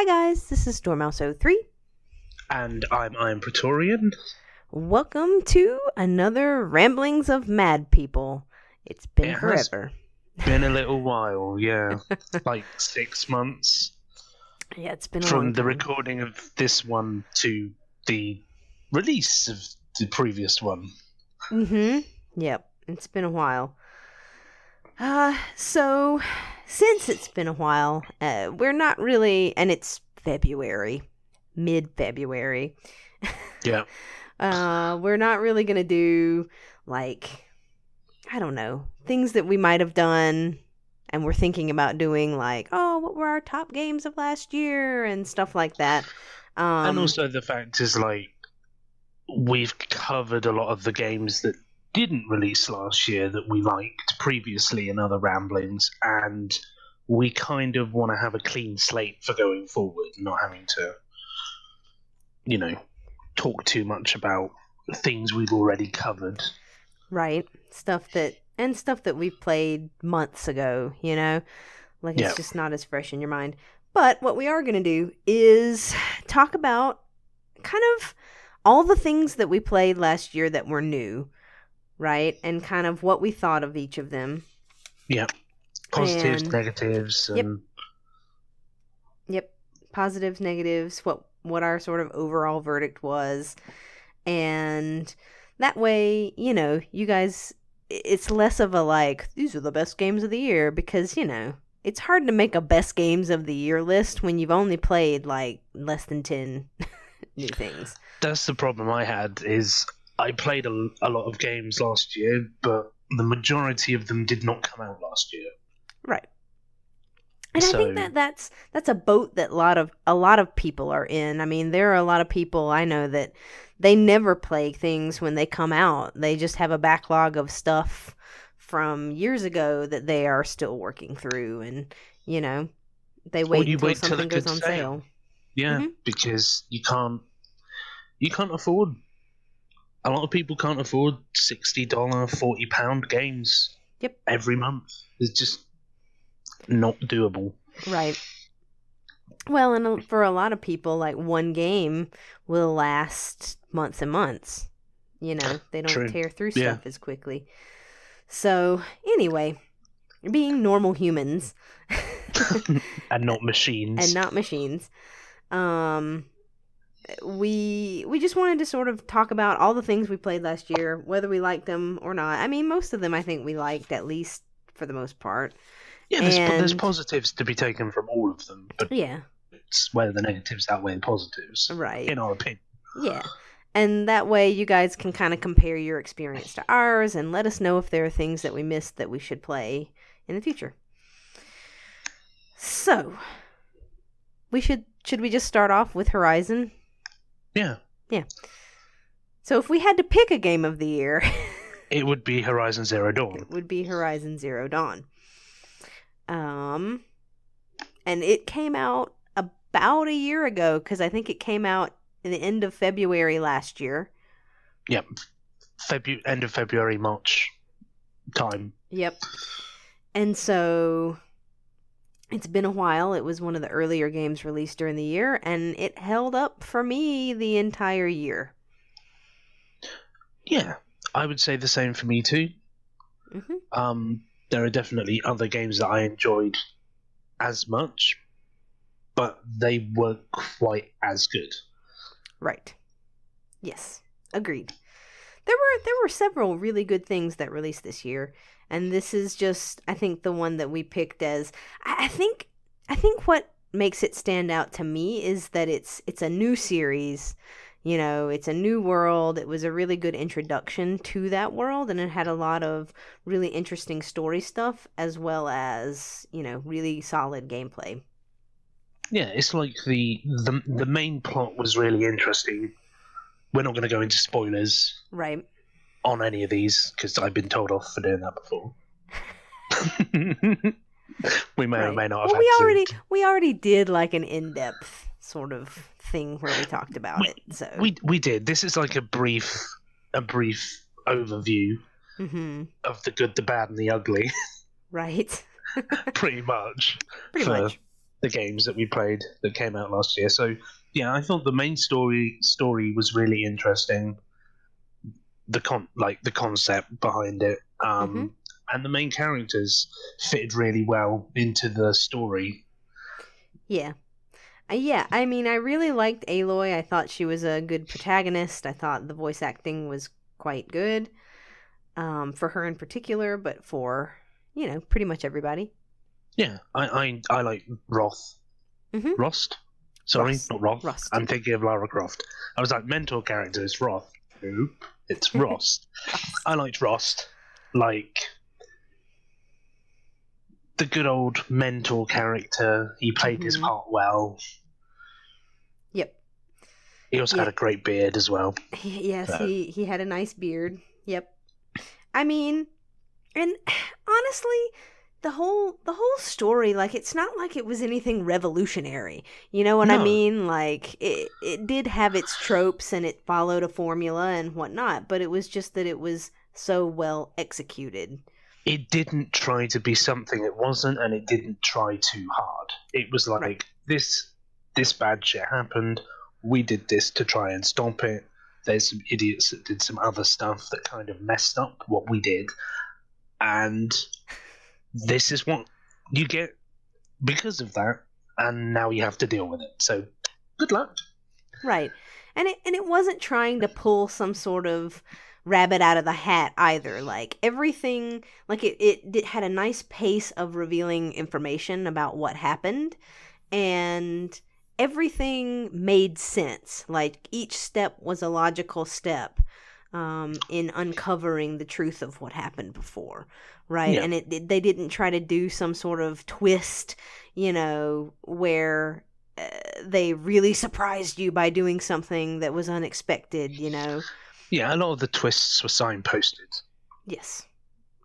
Hi guys, this is Dormouse03. And I'm Iron Praetorian. Welcome to another Ramblings of Mad People. It's been It has forever. been a little while, yeah. Like 6 months Yeah, it's been a long from the time. recording of this one to the release of the previous one. Yep, it's been a while. So, since it's been a while, we're not really, and it's February, mid-February. Yeah. We're not really gonna do, like, I don't know, things that we might have done and we're thinking about doing, like, oh, what were our top games of last year and stuff like that. And also the fact is, like, we've covered a lot of the games that didn't release last year that we liked previously in other ramblings, and we kind of want to have a clean slate for going forward, not having to, talk too much about things we've already covered. Right. Stuff that we've played months ago, Like, it's just not as fresh in your mind. But what we are going to do is talk about kind of all the things that we played last year that were new, right? And kind of what we thought of each of them. Yeah. Positives, And negatives. Yep. Positives, negatives, what our sort of overall verdict was. And that way, you guys, it's less of a, like, these are the best games of the year, because, it's hard to make a best games of the year list when you've only played, like, less than 10 new things. That's the problem I had, is I played a lot of games last year, but the majority of them did not come out last year. Right. And I think that's a boat that a lot of people are in. I mean, there are a lot of people I know that they never play things when they come out. They just have a backlog of stuff from years ago that they are still working through, and they wait until something goes on sale. Yeah, because you can't afford. A lot of people can't afford $60, £40 games. Yep. Every month. It's just not doable. Right. Well, and for a lot of people, like, one game will last months and months. They don't tear through stuff as quickly. So, anyway, being normal humans. And not machines. We just wanted to sort of talk about all the things we played last year, whether we liked them or not. I mean, most of them I think we liked, at least for the most part. Yeah, there's positives to be taken from all of them, but yeah, it's whether the negatives outweigh the positives, right? In our opinion. Yeah, and that way you guys can kind of compare your experience to ours and let us know if there are things that we missed that we should play in the future. So, should we just start off with Horizon? Yeah. Yeah. So if we had to pick a game of the year, it would be Horizon Zero Dawn. It would be Horizon Zero Dawn. And it came out about a year ago, because I think it came out in the end of February last year. Yep. End of February, March time. Yep. And so it's been a while. It was one of the earlier games released during the year, and it held up for me the entire year. Yeah, I would say the same for me too. Mm-hmm. There are definitely other games that I enjoyed as much, but they weren't quite as good. Right. Yes. Agreed. There were several really good things that released this year, and this is just, I think, the one that we picked as, I think what makes it stand out to me is that it's a new series. It's a new world. It was a really good introduction to that world, and it had a lot of really interesting story stuff, as well as, really solid gameplay. Yeah, it's like the main plot was really interesting. We're not going to go into spoilers, right, on any of these, because I've been told off for doing that before. We may or may not have we already did, like, an in-depth sort of thing where we talked about it. So we did. This is like a brief overview of the good, the bad, and the ugly. Right. Pretty much. the games that we played that came out last year. So yeah, I thought the main story was really interesting. The concept behind it, and the main characters fitted really well into the story. Yeah. Yeah, I mean, I really liked Aloy. I thought she was a good protagonist. I thought the voice acting was quite good, for her in particular, but for, pretty much everybody. Yeah, I like Roth. Mm-hmm. Rost? Sorry, Rust. not Roth. Rust. I'm thinking of Lara Croft. I was like, mentor character is Roth. Nope, it's Rost. I liked Rost. Like, the good old mentor character. He played his part well. Yep. He also had a great beard as well. Yes, so. He had a nice beard. Yep. I mean, and honestly, the whole story, like, it's not like it was anything revolutionary. You know what I mean? Like, it did have its tropes and it followed a formula and whatnot, but it was just that it was so well executed. It didn't try to be something it wasn't, and it didn't try too hard. It was like, this bad shit happened, we did this to try and stop it. There's some idiots that did some other stuff that kind of messed up what we did, and this is what you get because of that, and now you have to deal with it. So, good luck. Right. And it wasn't trying to pull some sort of rabbit out of the hat either. Like, everything, like, it had a nice pace of revealing information about what happened, and everything made sense. Like, each step was a logical step in uncovering the truth of what happened before, right? Yeah. And they didn't try to do some sort of twist, where they really surprised you by doing something that was unexpected, Yeah, a lot of the twists were signposted. Yes.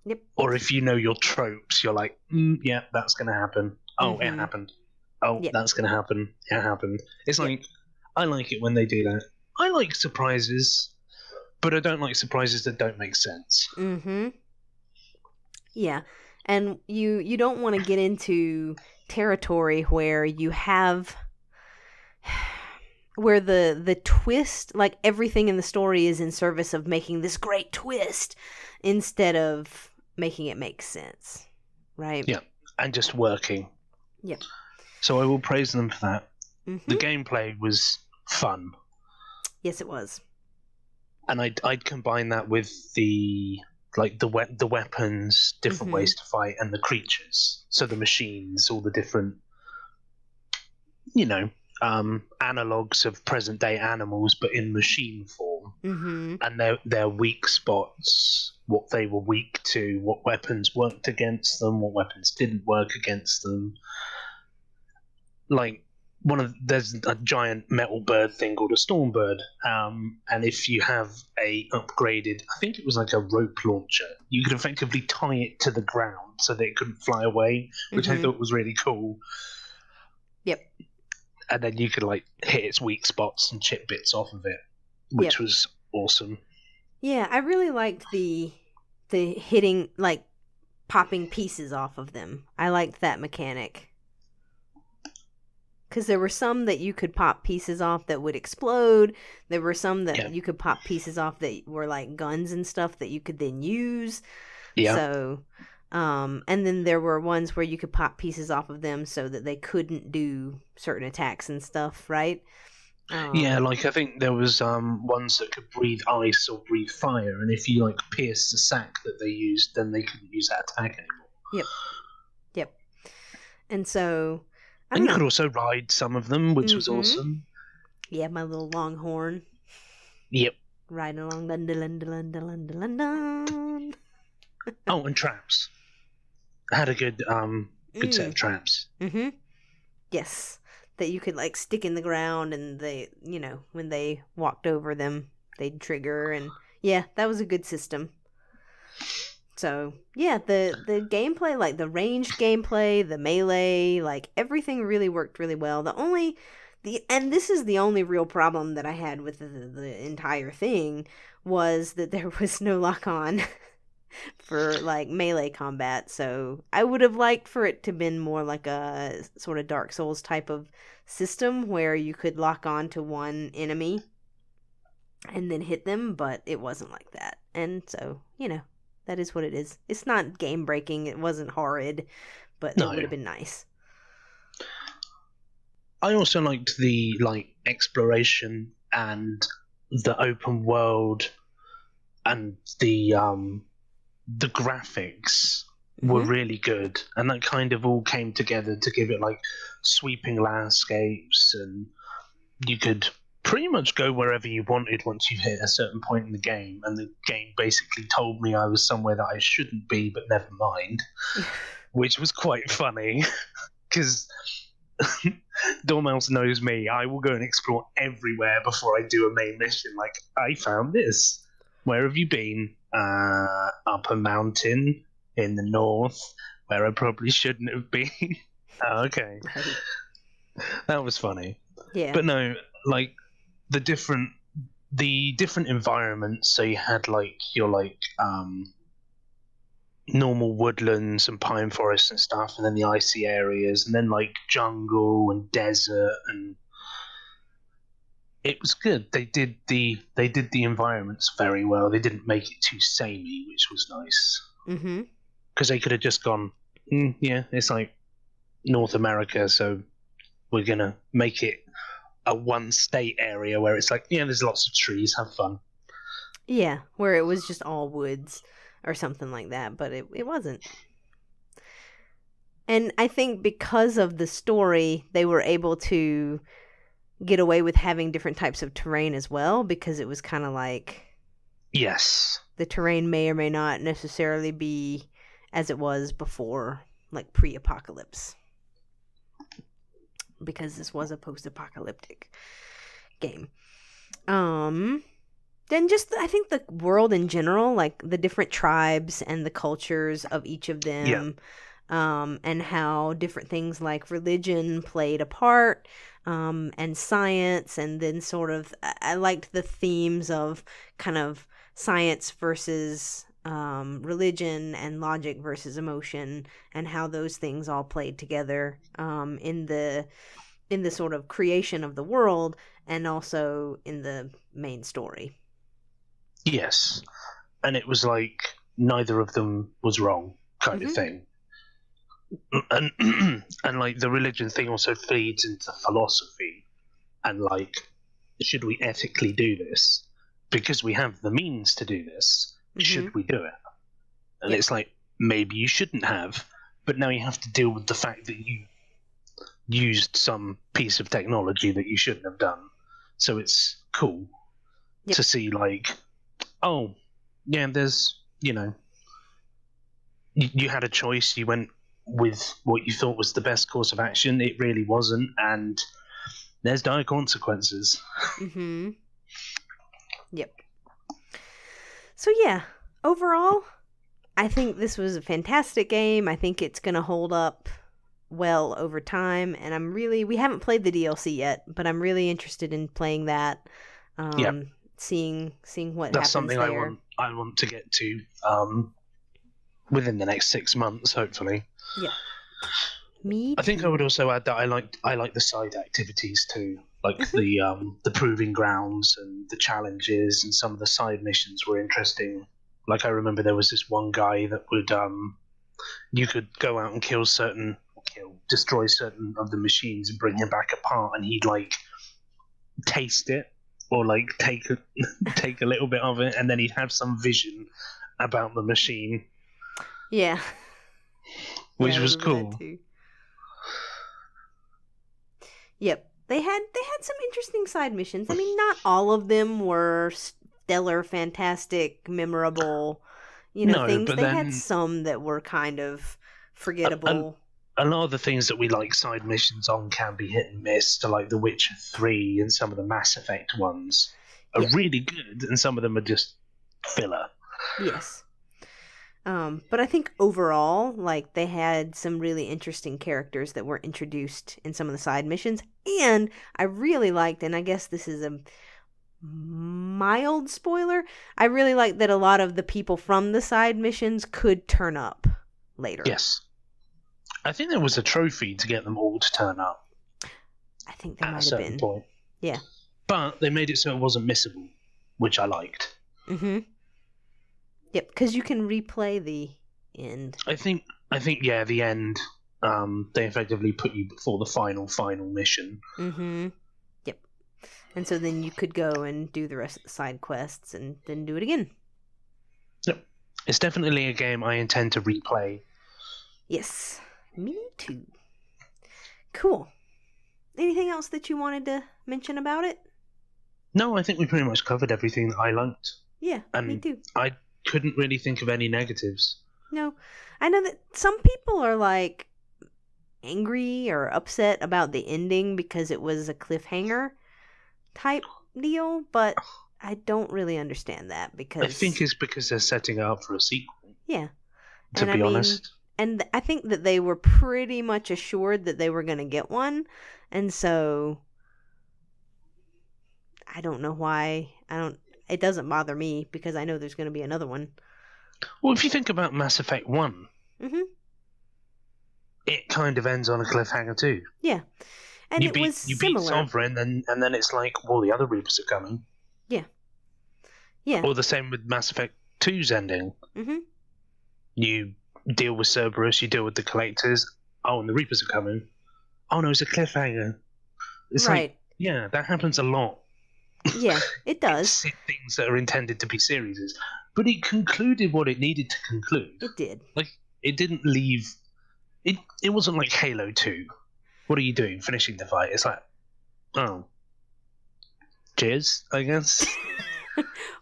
Yep. Or if you know your tropes, you're like, yeah, that's going to happen. Oh, it happened. Oh, yep. That's going to happen. It happened. It's like, I like it when they do that. I like surprises, but I don't like surprises that don't make sense. Mm-hmm. Yeah. And you don't want to get into territory where you have... where the twist, like, everything in the story is in service of making this great twist instead of making it make sense, right? Yeah, and just working. Yep. So I will praise them for that. Mm-hmm. The gameplay was fun. Yes, it was. And I'd combine that with the weapons, different ways to fight, and the creatures. So the machines, all the different, analogues of present day animals, but in machine form, and their weak spots, what they were weak to, what weapons worked against them, what weapons didn't work against them. Like, there's a giant metal bird thing called a storm bird, and if you have a upgraded, I think it was like a rope launcher, you could effectively tie it to the ground so that it couldn't fly away, which I thought was really cool. Yep. And then you could, like, hit its weak spots and chip bits off of it, which was awesome. Yeah, I really liked the hitting, like, popping pieces off of them. I liked that mechanic. Because there were some that you could pop pieces off that would explode. There were some that you could pop pieces off that were, like, guns and stuff that you could then use. Yeah. So... and then there were ones where you could pop pieces off of them so that they couldn't do certain attacks and stuff, right? Yeah, like, I think there was ones that could breathe ice or breathe fire, and if you, like, pierced the sack that they used, then they couldn't use that attack anymore. Yep. And so... And you could also ride some of them, which was awesome. Yeah, my little longhorn. Yep. Riding along, dun dun dun dun dun dun dun. Oh, and traps. I had a good set of traps. Mm-hmm. Yes. That you could, like, stick in the ground, and they, when they walked over them, they'd trigger, and yeah, that was a good system. So, yeah, the gameplay, like, the ranged gameplay, the melee, like, everything really worked really well. And this is the only real problem that I had with the entire thing, was that there was no lock-on. for like melee combat. So I would have liked for it to been more like a sort of Dark Souls type of system where you could lock on to one enemy and then hit them, but it wasn't like that. And so, that is what it is. It's not game breaking. It wasn't horrid, but No. it would have been nice. I also liked the exploration and the open world, and the graphics were really good, and that kind of all came together to give it sweeping landscapes, and you could pretty much go wherever you wanted once you hit a certain point in the game, and the game basically told me I was somewhere that I shouldn't be, but never mind, which was quite funny because Dormouse knows me. I will go and explore everywhere before I do a main mission. Like, I found this. Where have you been? Up a mountain in the north where I probably shouldn't have been. Okay. Right. That was funny. Yeah. But no, the different environments. So you had your normal woodlands and pine forests and stuff, and then the icy areas, and then jungle and desert, and it was good. They did the environments very well. They didn't make it too samey, which was nice. Mm-hmm. Because they could have just gone, yeah, it's like North America, so we're gonna make it a one state area where it's there's lots of trees, have fun. Yeah, where it was just all woods or something like that, but it wasn't. And I think because of the story, they were able to get away with having different types of terrain as well, because it was kind of yes, the terrain may or may not necessarily be as it was before, pre-apocalypse, because this was a post-apocalyptic game. Then just, I think the world in general, the different tribes and the cultures of each of them, and how different things like religion played a part, and science, and then sort of, I liked the themes of kind of science versus religion and logic versus emotion, and how those things all played together in the sort of creation of the world, and also in the main story. Yes, and it was neither of them was wrong, kind of thing. And the religion thing also feeds into philosophy, and should we ethically do this because we have the means to do this? Should we do it? And it's maybe you shouldn't have, but now you have to deal with the fact that you used some piece of technology that you shouldn't have done. So it's cool to see oh yeah, there's you had a choice, you went with what you thought was the best course of action, it really wasn't, and there's dire consequences. Yep. So yeah, overall, I think this was a fantastic game. I think it's going to hold up well over time, and we haven't played the DLC yet, but I'm really interested in playing that. Seeing what that's happens something there. I want to get to within the next 6 months, hopefully. Yeah. Me too. I think I would also add that I like the side activities too, the proving grounds and the challenges, and some of the side missions were interesting. I remember there was this one guy that would you could go out and destroy certain of the machines and bring him back apart, and he'd taste it or take a little bit of it, and then he'd have some vision about the machine. Yeah. Which was cool. Yep. They had some interesting side missions. I mean, not all of them were stellar, fantastic, memorable, things. They had some that were kind of forgettable. A lot of the things that we like side missions on can be hit and miss, to The Witcher 3 and some of the Mass Effect ones are really good, and some of them are just filler. Yes. But I think overall, they had some really interesting characters that were introduced in some of the side missions, and I really liked, and I guess this is mild spoiler, I really like that a lot of the people from the side missions could turn up later. Yes. I think there was a trophy to get them all to turn up. I think there at a might have certain been. point. Yeah. But they made it so it wasn't missable, which I liked. Mm-hmm. Yep, because you can replay the end. I think, yeah, the end. They effectively put you before the final mission. Mm-hmm. Yep. And so then you could go and do the rest of the side quests and then do it again. Yep. It's definitely a game I intend to replay. Yes. Me too. Cool. Anything else that you wanted to mention about it? No, I think we pretty much covered everything that I liked. Yeah, and me too. I couldn't really think of any negatives. No. I know that some people are like angry or upset about the ending because it was a cliffhanger type deal, but I don't really understand that because I think it's because they're setting up for a sequel. Yeah. To be honest. And I think that they were pretty much assured that they were going to get one, and so I don't know why. It doesn't bother me because I know there's going to be another one. Well, if you think about Mass Effect 1, it kind of ends on a cliffhanger too. Yeah. And you beat Sovereign, and then it's like, well, the other Reapers are coming. Yeah. Yeah. Or the same with Mass Effect 2's ending. Mm-hmm. You deal with Cerberus, you deal with the Collectors. Oh, and the Reapers are coming. Oh, no, it's a cliffhanger. It's right. Like, yeah, that happens a lot. Yeah, it does. Things that are intended to be series. But it concluded what it needed to conclude. It did. Like, it didn't leave... It wasn't like Halo 2. What are you doing? Finishing the fight. It's like, oh. Cheers, I guess.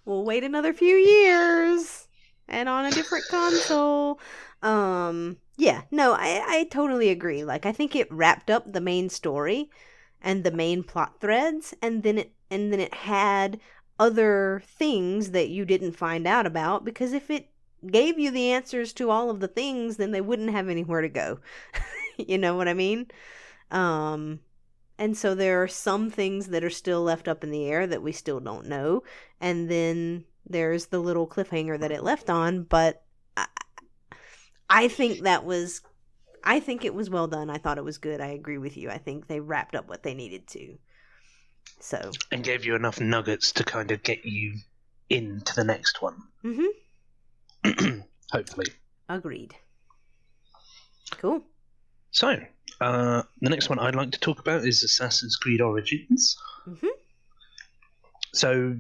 We'll wait another few years. And on a different console. Yeah, no, I totally agree. Like, I think it wrapped up the main story and the main plot threads, and then it had other things that you didn't find out about, because if it gave you the answers to all of the things, then they wouldn't have anywhere to go. You know what I mean? And so there are some things that are still left up in the air that we still don't know, and then there's the little cliffhanger that it left on, but I think it was well done. I thought it was good. I agree with you. I think they wrapped up what they needed to. So. And gave you enough nuggets to kind of get you into the next one. Mm-hmm. Hopefully. Agreed. Cool. So, the next one I'd like to talk about is Assassin's Creed Origins. Mm-hmm. So,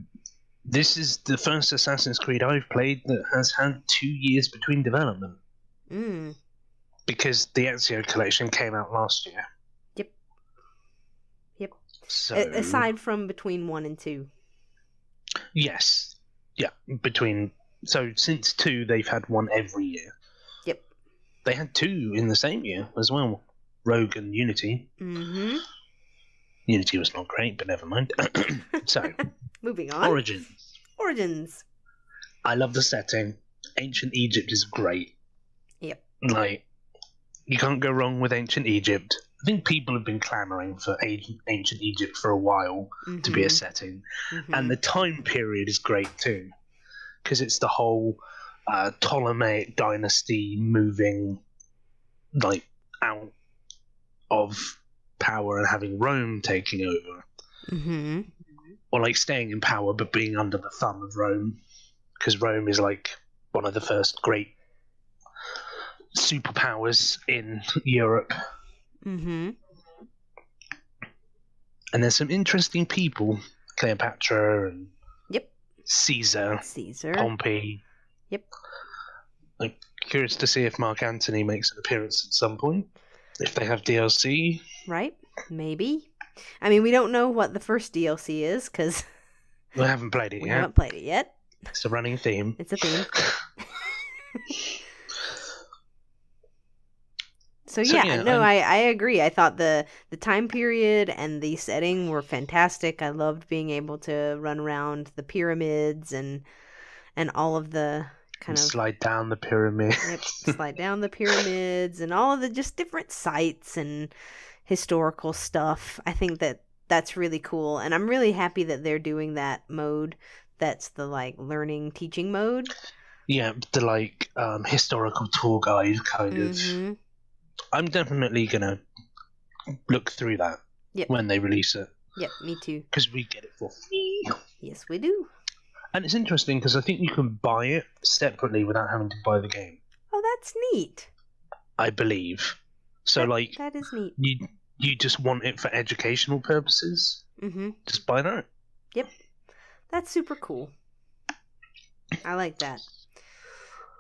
this is the first Assassin's Creed I've played that has had 2 years between development. Mm. Because the Ezio collection came out last year. Yep. So, aside from between 1 and 2. Yes. Yeah, so since 2, they've had one every year. Yep. They had 2 in the same year as well. Rogue and Unity. Mm-hmm. Unity was not great, but never mind. So, moving on. Origins. I love the setting. Ancient Egypt is great. Yep. Like, you can't go wrong with Ancient Egypt. I think people have been clamoring for Ancient Egypt for a while to be a setting. Mm-hmm. And the time period is great too. Because it's the whole Ptolemaic dynasty moving like out of power and having Rome taking over. Mm-hmm. Or like staying in power but being under the thumb of Rome. Because Rome is like one of the first great superpowers in Europe. Mm-hmm. And there's some interesting people. Cleopatra and yep. Caesar. Pompey. Yep. I'm curious to see if Mark Antony makes an appearance at some point. If they have DLC. Right. Maybe. I mean, we don't know what the first DLC is, because we haven't played it yet. It's a running theme. It's a theme. So yeah, no, I agree. I thought the time period and the setting were fantastic. I loved being able to run around the pyramids and all of the kind of slide down the pyramid. Yep, slide down the pyramids and all of the just different sites and historical stuff. I think that that's really cool, and I'm really happy that they're doing that mode. That's the like learning teaching mode. Yeah, the like historical tour guide kind of. Mm-hmm. I'm definitely gonna look through that Yep. when they release it. Yep, me too. Because we get it for free. Yes, we do. And it's interesting because I think you can buy it separately without having to buy the game. Oh, that's neat. I believe. So that is neat. You just want it for educational purposes. Mm-hmm. Just buy that. Yep, that's super cool. I like that.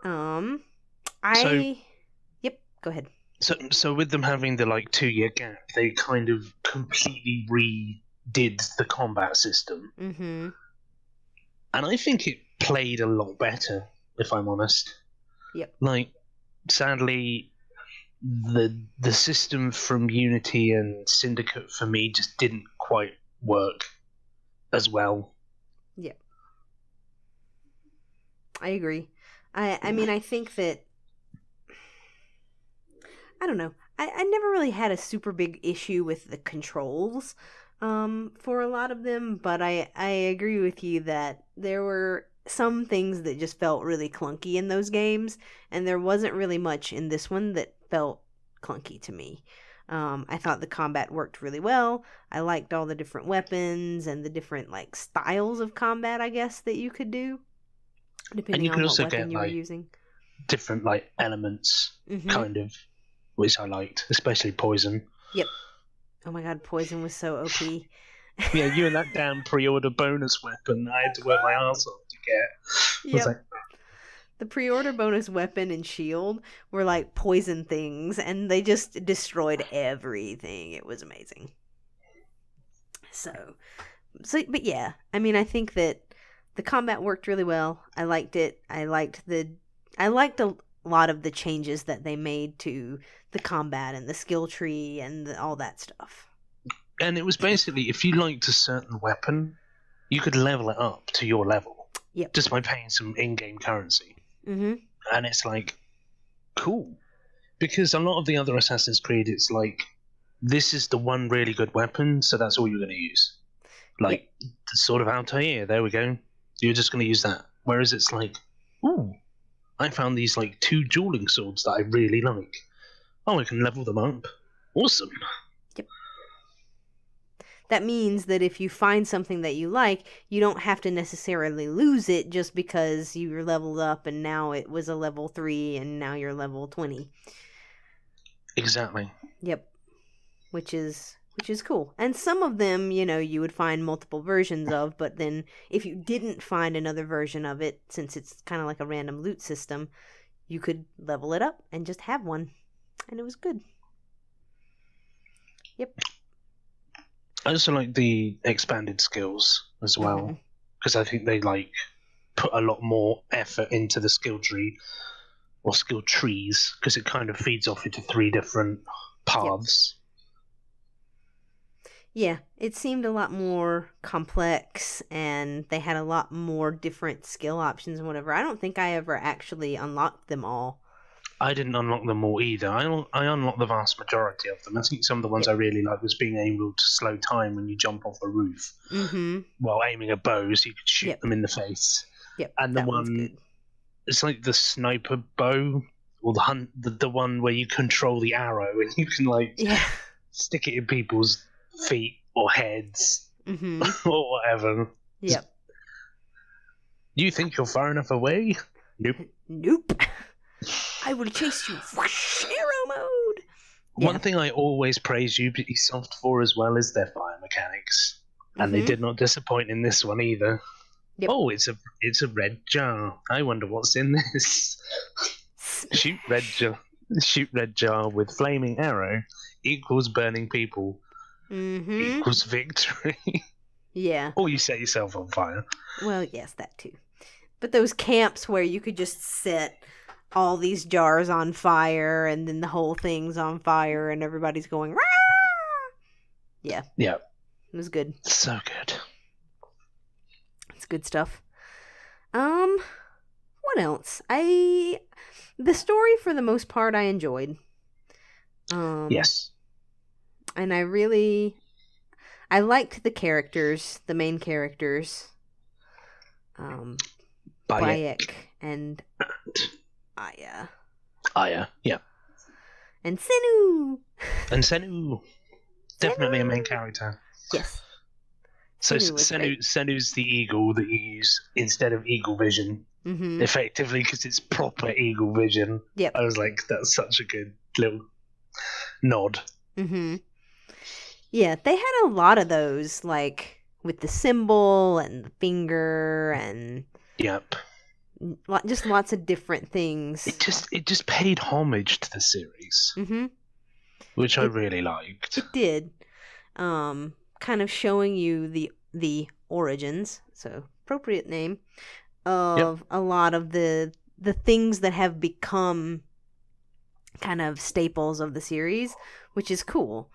Yep. Go ahead. So with them having the like 2-year gap, they kind of completely redid the combat system. Mm-hmm. And I think it played a lot better, if I'm honest. Yep. Like, sadly, the system from Unity and Syndicate for me just didn't quite work as well. Yep. I agree. I mean, I think that, I don't know. I never really had a super big issue with the controls for a lot of them, but I agree with you that there were some things that just felt really clunky in those games, and there wasn't really much in this one that felt clunky to me. I thought the combat worked really well. I liked all the different weapons and the different like styles of combat, I guess, that you could do, depending on what weapon you were using. Different like elements, kind of, which I liked, especially poison. Yep. Oh my god, poison was so OP. Yeah, you and that damn pre-order bonus weapon I had to work my ass off to get. Yep. Like... The pre-order bonus weapon and shield were like poison things, and they just destroyed everything. It was amazing. So, but yeah, I mean, I think that the combat worked really well. I liked it. I liked a lot of the changes that they made to the combat and the skill tree and all that stuff. And it was basically, if you liked a certain weapon, you could level it up to your level. Yep. Just by paying some in-game currency. Mm-hmm. And it's like, cool. Because a lot of the other Assassin's Creed, it's like, this is the one really good weapon, so that's all you're going to use. Like, the Sword of Altair, there we go. You're just going to use that. Whereas it's like, ooh, I found these like 2 dueling swords that I really like. Oh, I can level them up. Awesome. Yep. That means that if you find something that you like, you don't have to necessarily lose it just because you're leveled up and now it was a level 3 and now you're level 20. Exactly. Yep. Which is cool. And some of them, you would find multiple versions of, but then if you didn't find another version of it, since it's kind of like a random loot system, you could level it up and just have one. And it was good. Yep. I also like the expanded skills as well, because I think they like put a lot more effort into the skill tree or skill trees, because it kind of feeds off into 3 different paths. Yeah, it seemed a lot more complex, and they had a lot more different skill options and whatever. I don't think I ever actually unlocked them all. I didn't unlock them all either. I unlocked the vast majority of them. I think some of the ones I really liked was being able to slow time when you jump off a roof while aiming a bow, so you could shoot them in the face. Yep, and the one, it's like the sniper bow, or the one where you control the arrow and you can like stick it in people's feet or heads or whatever. Yep. You think you're far enough away? Nope. I will chase you. Whoosh, arrow mode. One thing I always praise Ubisoft for as well is their fire mechanics, and they did not disappoint in this one either. Yep. Oh, it's a red jar. I wonder what's in this. Shoot red jar with flaming arrow equals burning people equals victory. Yeah. Or you set yourself on fire. Well, yes, that too. But those camps where you could just set all these jars on fire and then the whole thing's on fire and everybody's going, rah! Yeah. Yeah. It was good. So good. It's good stuff. What else? The story for the most part I enjoyed. Yes. And I liked the characters, the main characters. Bayek and Aya. Aya, yeah. And Senu! And Senu. Definitely a main character. Yes. So Senu's the eagle that you use instead of eagle vision, effectively, because it's proper eagle vision. Yep. I was like, that's such a good little nod. Mm-hmm. Yeah, they had a lot of those, like, with the symbol and the finger and... Yep. Just lots of different things. It just paid homage to the series, which I really liked. It did, kind of showing you the origins, so appropriate name of a lot of the things that have become kind of staples of the series, which is cool.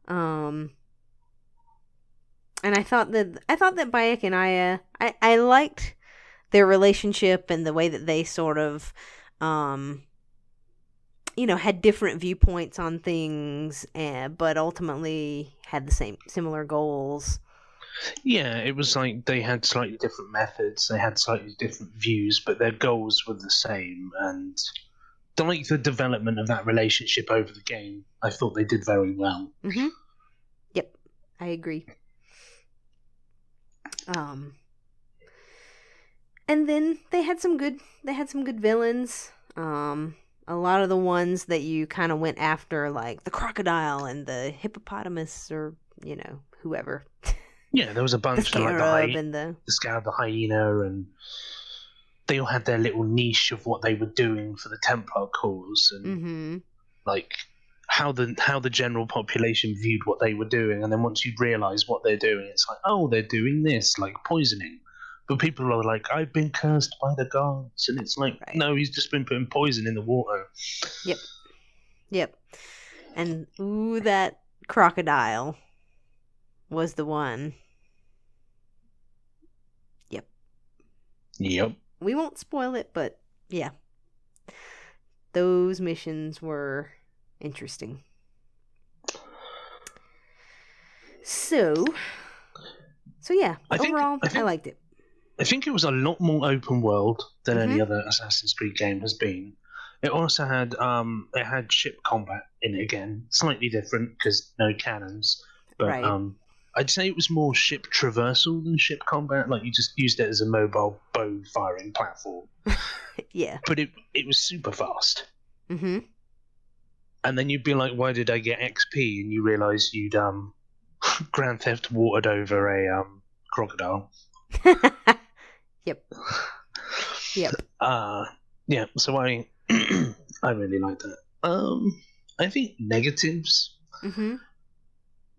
And I thought that Bayek and Aya, I liked their relationship and the way that they sort of, had different viewpoints on things, but ultimately had the similar goals. Yeah, it was like they had slightly different methods, they had slightly different views, but their goals were the same. And like the development of that relationship over the game, I thought they did very well. Yep, I agree. And then they had some good villains. A lot of the ones that you kind of went after, like the crocodile and the hippopotamus, or whoever. Yeah, there was a bunch the like the scarab, the hyena, and they all had their little niche of what they were doing for the Templar cause, and like how the general population viewed what they were doing. And then once you realise what they're doing, it's like, oh, they're doing this, like poisoning. But people are like, I've been cursed by the gods. And it's like, no, he's just been putting poison in the water. Yep. And, that crocodile was the one. Yep. We won't spoil it, but, yeah. Those missions were interesting. So yeah, overall, I liked it. I think it was a lot more open world than any other Assassin's Creed game has been. It also had ship combat in it again, slightly different because no cannons. But I'd say it was more ship traversal than ship combat. Like you just used it as a mobile bow firing platform. Yeah. But it was super fast. Mm-hmm. And then you'd be like, why did I get XP? And you realise you'd Grand Theft watered over a crocodile. Yep. Yeah, so I I really like that. I think negatives.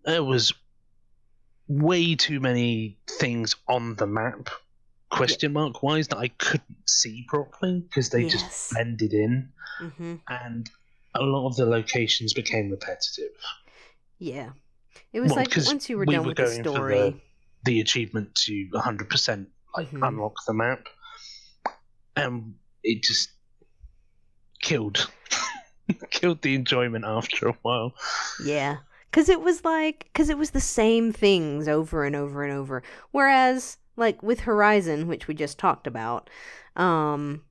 There was way too many things on the map, question mark wise, that I couldn't see properly because they just blended in, and a lot of the locations became repetitive. Yeah, it was like once you were done with the story, for the achievement to 100% unlock the map, and it just killed the enjoyment after a while. Yeah, because it was the same things over and over and over. Whereas, like with Horizon, which we just talked about, the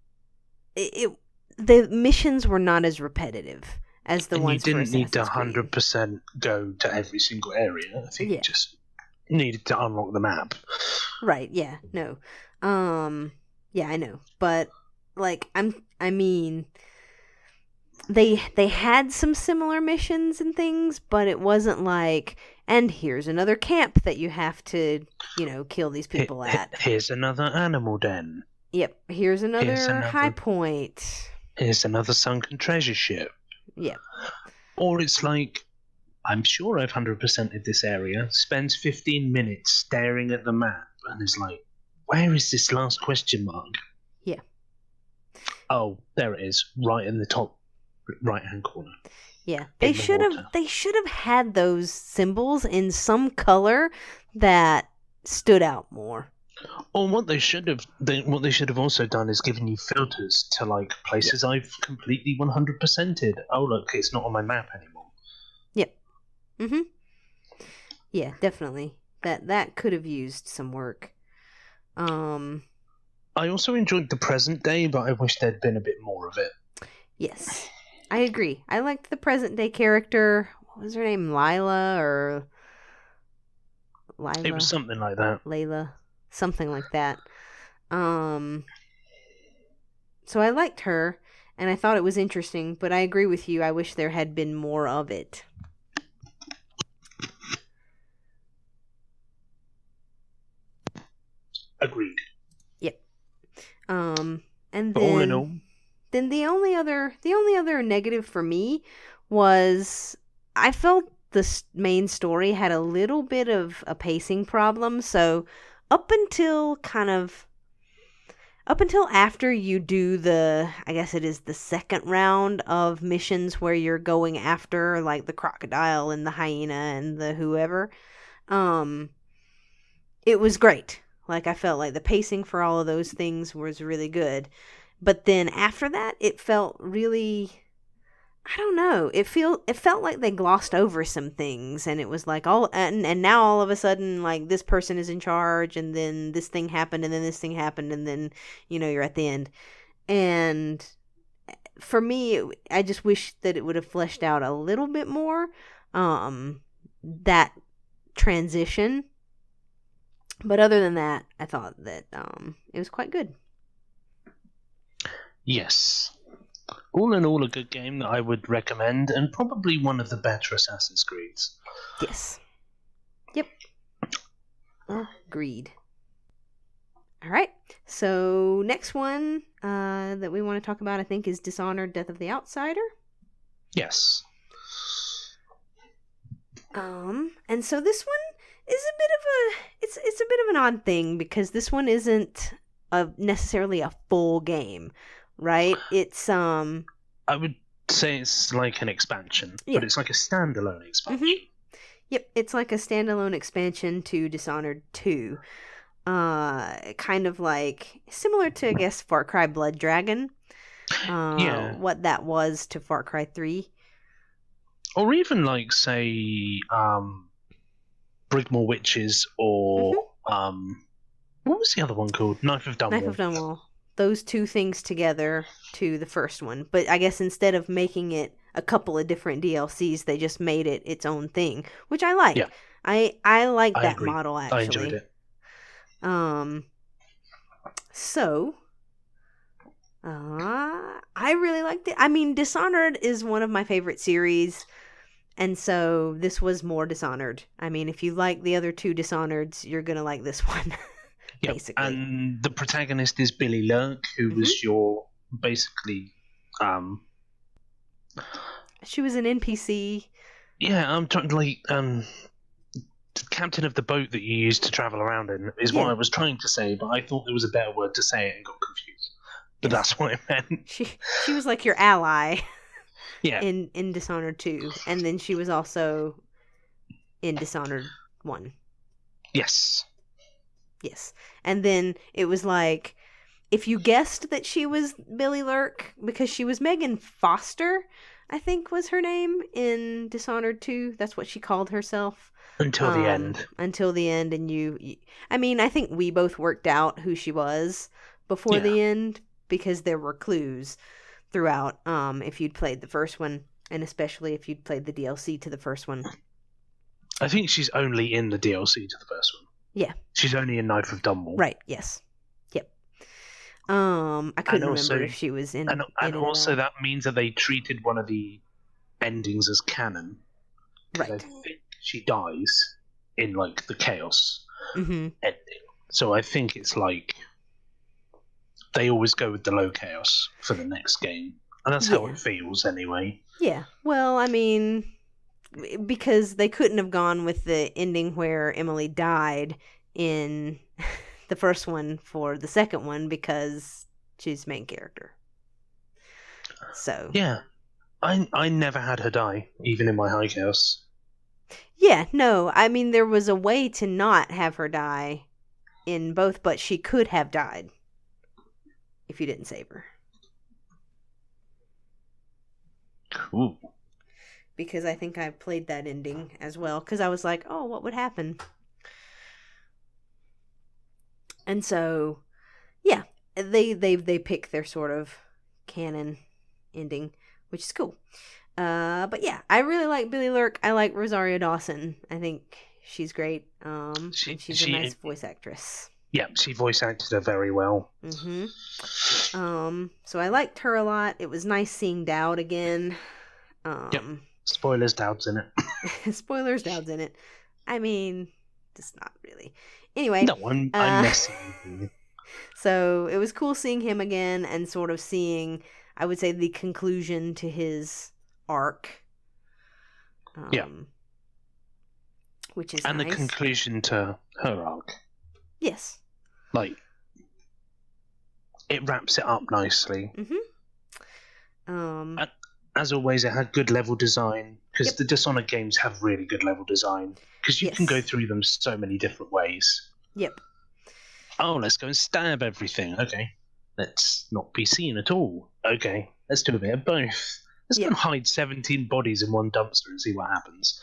missions were not as repetitive as the ones. You didn't need to 100% go to every single area. I think you just needed to unlock the map. Right. Yeah. No. Yeah, I know, but like I mean. They had some similar missions and things, but it wasn't like, and here's another camp that you have to, kill these people at. Here's another animal den. Yep. Here's another high point. Here's another sunken treasure ship. Yep. Or it's like, I'm sure I've 100%ed this area, spends 15 minutes staring at the map, and is like, where is this last question mark? Yeah. Oh, there it is, right in the top right-hand corner. Yeah, they should have had those symbols in some color that stood out more. Or what they should have also done is given you filters to like places I've completely 100%ed. Oh look, it's not on my map anymore. Yep. Yeah, definitely. That could have used some work. I also enjoyed the present day, but I wish there'd been a bit more of it. Yes, I agree. I liked the present day character. What was her name? Lila or It was Lila? something like that. Layla? Something like that. Um, so I liked her, and I thought it was interesting, but I agree with you. I wish there had been more of it. Agreed. Yep. And But all in all, then the only other negative for me was I felt the main story had a little bit of a pacing problem. So up until after you do I guess it is the second round of missions where you're going after like the crocodile and the hyena and the whoever, it was great. Like, I felt like the pacing for all of those things was really good. But then after that, it felt really, I don't know. It felt like they glossed over some things, and it was like and now all of a sudden, like, this person is in charge, and then this thing happened, and then this thing happened, and then you're at the end. And for me, I just wish that it would have fleshed out a little bit more, that transition. But other than that, I thought that it was quite good. yes. All in all, a good game that I would recommend, and probably one of the better Assassin's Creeds. Yes. Yep. Agreed. All right. So next one that we want to talk about, I think, is Dishonored: Death of the Outsider. Yes. And so this one is a bit of it's a bit of an odd thing because this one isn't necessarily a full game, right? It's I would say it's like an expansion, yeah. but it's like a standalone expansion. Mm-hmm. Yep, it's like a standalone expansion to Dishonored 2. Kind of like similar to, I guess, Far Cry Blood Dragon. Yeah. What that was to Far Cry 3. Or even like, say, Brigmore Witches, or what was the other one called? Knife of Dunwall. Knife of Dunwall. Those two things together to the first one. But I guess instead of making it a couple of different DLCs, they just made it its own thing, which I like. Yeah. I like that agree. model, actually. I enjoyed it. So I really liked it. I mean, Dishonored is one of my favorite series, and so this was more Dishonored. I mean, if you like the other two Dishonoreds, you're gonna like this one. Yep. Basically. And the protagonist is Billy Lurk, who was your basically she was an NPC. Yeah, I'm trying to like captain of the boat that you used to travel around in is what I was trying to say, but I thought there was a better word to say it and got confused. But that's what I meant. She was like your ally. Yeah. In Dishonored 2, and then she was also in Dishonored 1. Yes. Yes. And then it was like, if you guessed that she was Billy Lurk, because she was Megan Foster, I think was her name in Dishonored 2. That's what she called herself. Until the end. Until the end, and you I mean, I think we both worked out who she was before the end, because there were clues throughout, if you'd played the first one, and especially if you'd played the DLC to the first one. I think she's only in the DLC to the first one. Yeah. She's only in Knife of Dunwall. Right, yes. Yep. I couldn't remember if she was in and also that means that they treated one of the endings as canon. Right. I think she dies in, like, the Chaos ending. So I think it's like they always go with the low chaos for the next game. And that's how it feels anyway. Yeah. Well, I mean, because they couldn't have gone with the ending where Emily died in the first one for the second one, because she's main character. So. Yeah. I never had her die, even in my high chaos. Yeah, no. I mean, there was a way to not have her die in both, but she could have died if you didn't save her. Cool. because I think I played that ending as well, because I was like, oh, what would happen? And so, yeah, they pick their sort of canon ending, which is cool. But yeah, I really like Billy Lurk. I like Rosario Dawson. I think she's great. And she's a nice voice actress. Yeah, she voice acted her very well. Mm-hmm. So I liked her a lot. It was nice seeing Dowd again. Yep. Spoilers, Dowd's in it. Spoilers, Dowd's in it. I mean, just not really. Anyway. No, I'm messing with you. So it was cool seeing him again and sort of seeing, I would say, the conclusion to his arc. Which is and nice. The conclusion to her arc. Yes. Like, it wraps it up nicely. Mm-hmm. As always, it had good level design, because the Dishonored games have really good level design, because you can go through them so many different ways. Yep. Oh, let's go and stab everything. Okay. Let's not be seen at all. Okay. Let's do a bit of both. Let's go and hide 17 bodies in one dumpster and see what happens.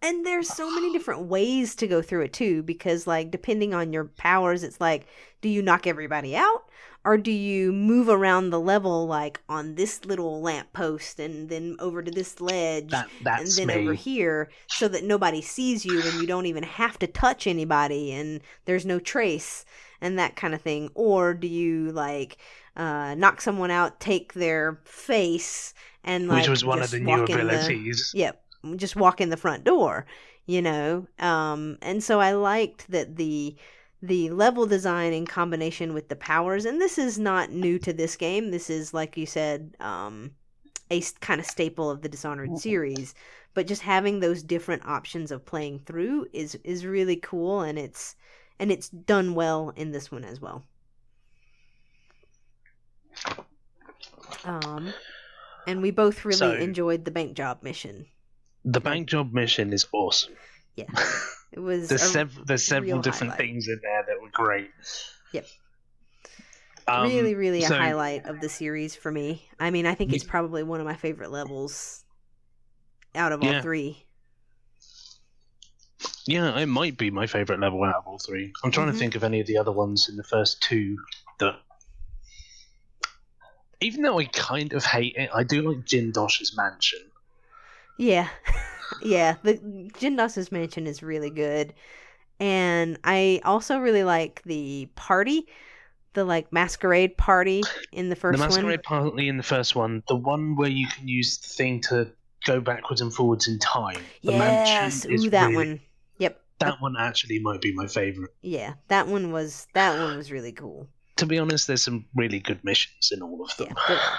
And there's so many different ways to go through it too, because like depending on your powers, it's like, do you knock everybody out, or do you move around the level like on this little lamppost and then over to this ledge that's and then over here, so that nobody sees you and you don't even have to touch anybody and there's no trace and that kind of thing? Or do you like knock someone out, take their face, and like, which was one of the new abilities. Just walk in the front door, you know? And so I liked that the level design in combination with the powers, and this is not new to this game. This is, like you said, a kind of staple of the Dishonored series. But just having those different options of playing through is really cool, and it's done well in this one as well. And we both really enjoyed the bank job mission. The bank job mission is awesome. Yeah, it was. There's several different things in there that were great. Yep. Really a highlight of the series for me. I mean, I think it's probably one of my favorite levels out of all three. Yeah, it might be my favorite level out of all three. I'm trying to think of any of the other ones in the first two that, even though I kind of hate it, I do like Jindosh's mansion. Yeah. Yeah, the Jindosh's mansion is really good. And I also really like the party, the like masquerade party in the first one. The masquerade party in the first one, the one where you can use the thing to go backwards and forwards in time. The mansion is that one. Yep. That one actually might be my favorite. Yeah, that one was really cool. To be honest, there's some really good missions in all of them. Yeah,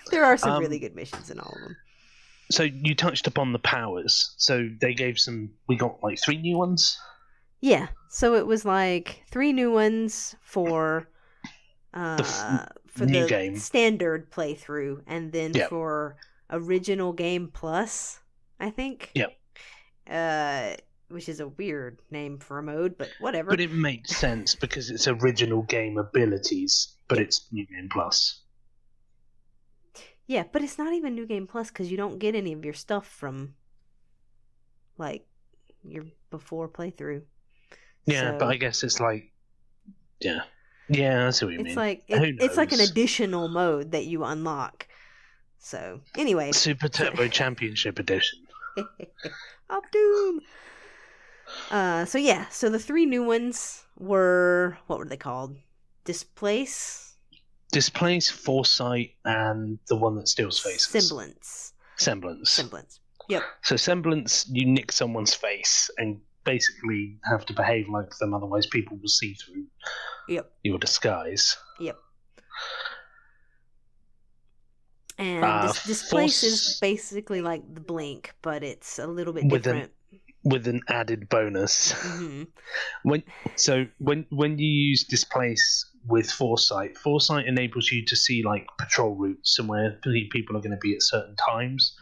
there are some really good missions in all of them. So you touched upon the powers. So they gave we got like 3 new ones? Yeah. So it was like 3 new ones for the game standard playthrough, and then for original game plus, I think. Yep. Which is a weird name for a mode, but whatever. But it makes sense because it's original game abilities, but it's New Game Plus. Yeah, but it's not even New Game Plus because you don't get any of your stuff from, like, your before playthrough. Yeah, but I guess it's like, yeah, I see what you mean. It's like it's like an additional mode that you unlock. So anyway, Super Turbo Championship Edition. Opdoom. So the 3 new ones were, what were they called? Displace, Foresight, and the one that steals faces. Semblance. Yep. So Semblance, you nick someone's face and basically have to behave like them, otherwise people will see through your disguise. Yep. And Displace is basically like the Blink, but it's a little bit different. With an added bonus. Mm-hmm. When you use Displace with Foresight enables you to see like patrol routes and where people are going to be at certain times,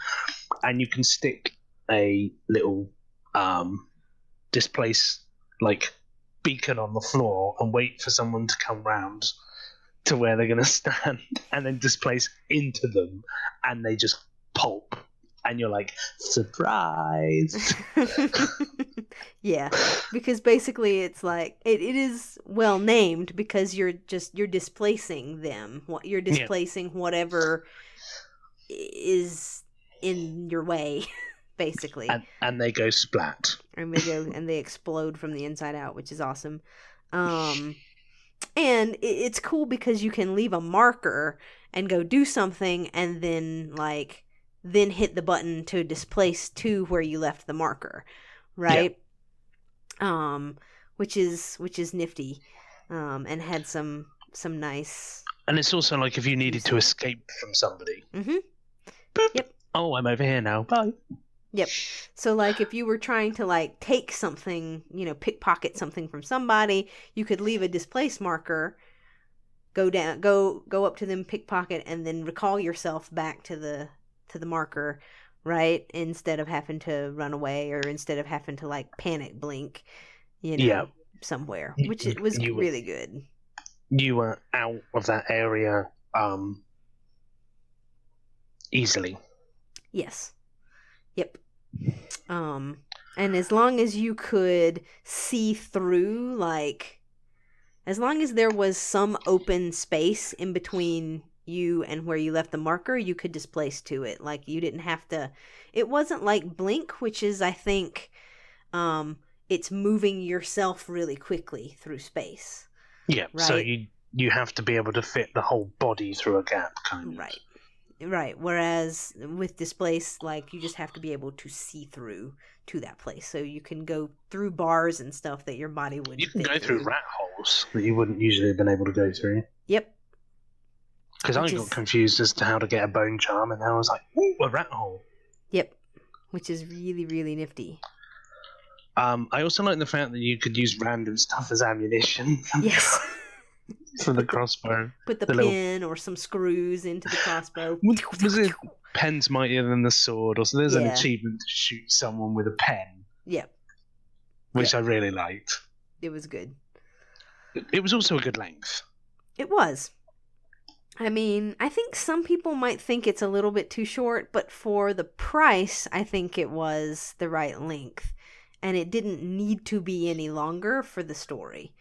and you can stick a little Displace like beacon on the floor and wait for someone to come round to where they're going to stand, and then Displace into them, and they just pulp and you're like, surprise. Yeah, because basically it's like it is well named because you're displacing them. You're displacing whatever is in your way, basically. And they go splat. And they explode from the inside out, which is awesome. And it's cool because you can leave a marker and go do something, and then hit the button to displace to where you left the marker, right? Yeah. Which is nifty, and had some nice. And it's also like if you needed to escape from somebody. Mm-hmm. Boop. Yep. Oh, I'm over here now. Bye. Yep. So like if you were trying to take something, pickpocket something from somebody, you could leave a displace marker, go up to them, pickpocket, and then recall yourself back to the marker, right? Instead of having to run away, or instead of having to panic blink, somewhere, which it was really good. You were out of that area easily. Yes. Yep. And as long as you could see through, as long as there was some open space in between you and where you left the marker, you could displace to it. You didn't have to. It wasn't like Blink, which is, I think, it's moving yourself really quickly through space. Yeah. Right? So you have to be able to fit the whole body through a gap, kind of. Right. Whereas with Displace, you just have to be able to see through to that place. So you can go through bars and stuff that your body wouldn't. You can go through rat holes that you wouldn't usually have been able to go through. Yep. Because I got confused as to how to get a bone charm, and then I was like, ooh, a rat hole. Yep. Which is really, really nifty. I also like the fact that you could use random stuff as ammunition. Yes. For the crossbow. Put the pin or some screws into the crossbow. Was it pen's mightier than the sword? Or so there's an achievement to shoot someone with a pen. Yep. Which I really liked. It was good. It was also a good length. It was. I mean, I think some people might think it's a little bit too short, but for the price, I think it was the right length. And it didn't need to be any longer for the story.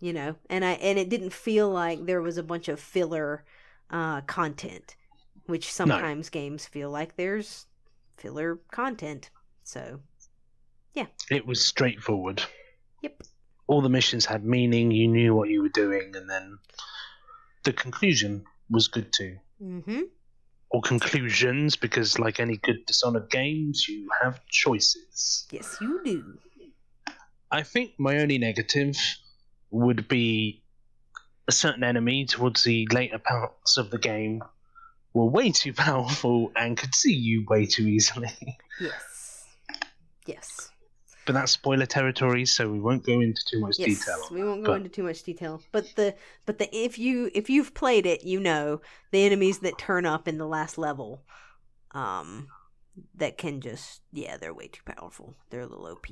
And it didn't feel like there was a bunch of filler content, which sometimes games feel like there's filler content. So, yeah. It was straightforward. Yep. All the missions had meaning, you knew what you were doing, and then the conclusion was good too. Mm-hmm. Or conclusions, because like any good Dishonored games, you have choices. Yes, you do. I think my only negative would be a certain enemy towards the later parts of the game were way too powerful and could see you way too easily. Yes. But that's spoiler territory, so we won't go into too much detail. We won't go into too much detail. But if you've played it, the enemies that turn up in the last level, that can just they're way too powerful. They're a little OP.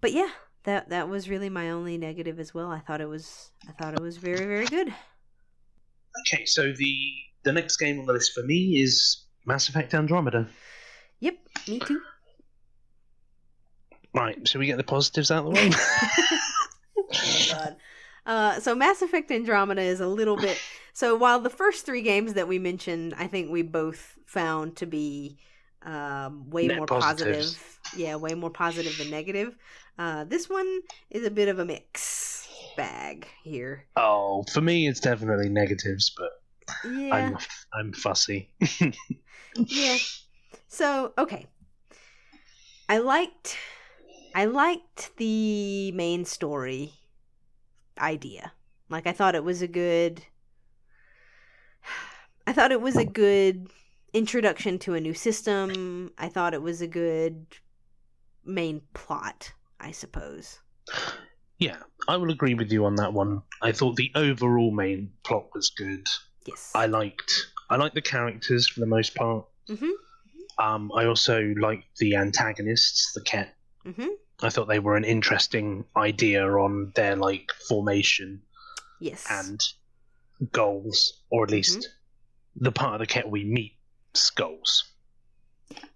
But yeah. That was really my only negative as well. I thought it was very, very good. Okay, so the next game on the list for me is Mass Effect Andromeda. Yep, me too. Right, so we get the positives out of the way. Oh God. So Mass Effect Andromeda is a little bit. So while the first three games that we mentioned, I think we both found to be way Net more positives. positive. Yeah, way more positive than negative. This one is a bit of a mix bag here. Oh, for me it's definitely negatives, but yeah. I'm fussy. Yeah. So, okay. I liked the main story idea. I thought it was a good introduction to a new system. I thought it was a good main plot, I suppose. Yeah, I will agree with you on that one. I thought the overall main plot was good. Yes. I liked the characters for the most part. Mm-hmm. I also liked the antagonists, the Ket. Mm-hmm. I thought they were an interesting idea on their formation. Yes. And goals, or at least the part of the kit we meet skulls.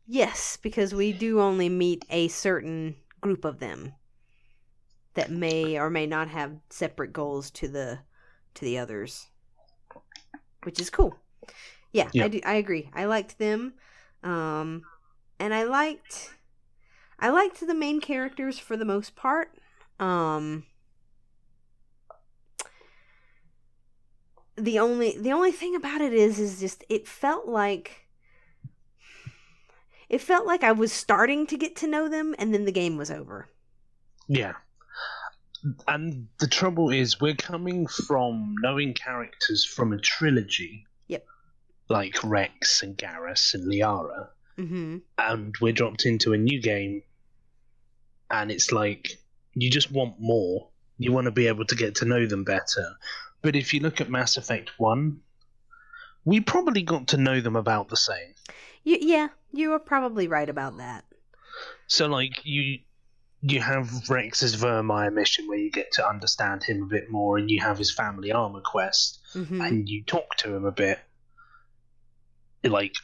Yes, because we do only meet a certain group of them that may or may not have separate goals to the others, which is cool. Yeah, Yeah. I agree. I liked them, and I liked the main characters for the most part. The only thing about it is just it felt like I was starting to get to know them, and then the game was over. Yeah. And the trouble is, we're coming from knowing characters from a trilogy. Yep. Like Rex and Garrus and Liara. Mm-hmm. And we're dropped into a new game, and it's like, you just want more. You want to be able to get to know them better. But if you look at Mass Effect 1, we probably got to know them about the same. Yeah, you are probably right about that. So, like, you have Rex's Vermeer mission where you get to understand him a bit more, and you have his family armor quest, and you talk to him a bit, like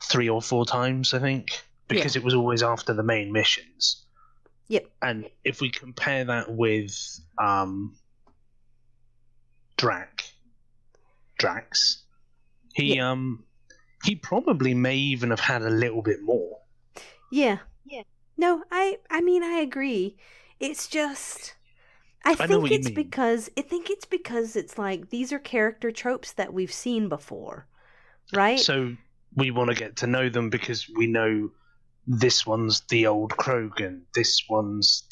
3 or 4 times, I think, because it was always after the main missions. Yep. And if we compare that with Drax, he probably may even have had a little bit more. Yeah. No, I mean I agree. It's just I think it's because it's like these are character tropes that we've seen before, right? So we want to get to know them because we know this one's the old Krogan, this one's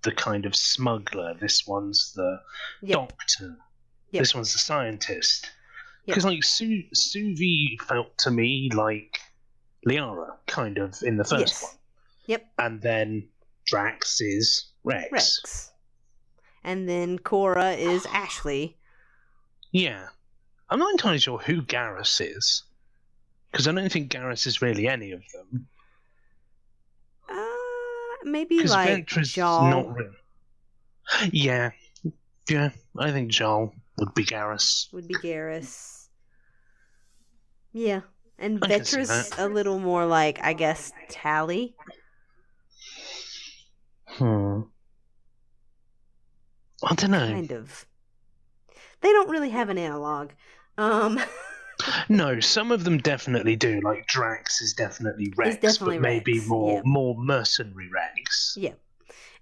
the kind of smuggler, this one's the doctor, this one's the scientist. Because like Suvi felt to me like Liara, kind of, in the first one. Yep. And then Drax is Rex. And then Cora is Ashley. Yeah. I'm not entirely sure who Garrus is. Because I don't think Garrus is really any of them. Maybe like Jal. Not really. Yeah, I think Jal would be Garrus. Yeah. And Vetra's a little more like, I guess, Tally. I don't know. Kind of. They don't really have an analog. No, some of them definitely do. Like Drax is definitely Rex, but maybe more mercenary Rex. Yeah.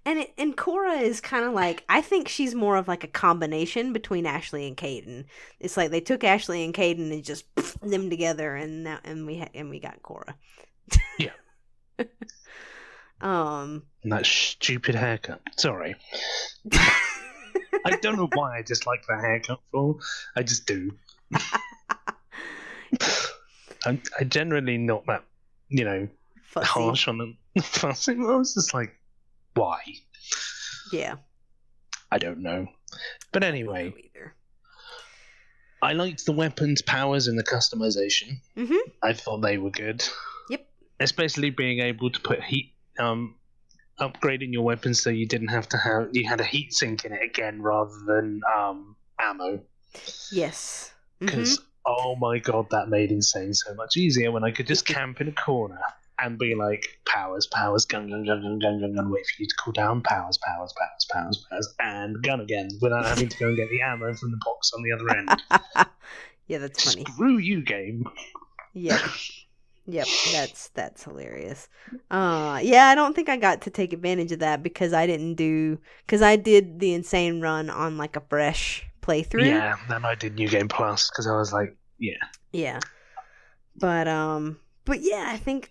And Cora is kind of like, I think she's more of like a combination between Ashley and Caden. It's like they took Ashley and Caden and just them together, and we got Cora. Yeah. And that stupid haircut. Sorry. I don't know why I just like that haircut for. I just do. I'm generally not that, fussy. Harsh on them. Fussy. I was just like, why? Yeah. I don't know. But anyway, I liked the weapons, powers, and the customization. Mm-hmm. I thought they were good. Yep. Especially being able to put heat, upgrading your weapons so you didn't have to you had a heat sink in it again rather than ammo. Yes. Because, oh my god, that made Insane so much easier when I could just camp in a corner and be like, powers, gun, wait for you to cool down, powers, and gun again, without having to go and get the ammo from the box on the other end. Yeah, that's funny. Screw you, game. Yep, that's hilarious. Yeah, I don't think I got to take advantage of that because I did the Insane run on like a fresh playthrough. Yeah, then I did New Game Plus because I was like, yeah. But yeah, I think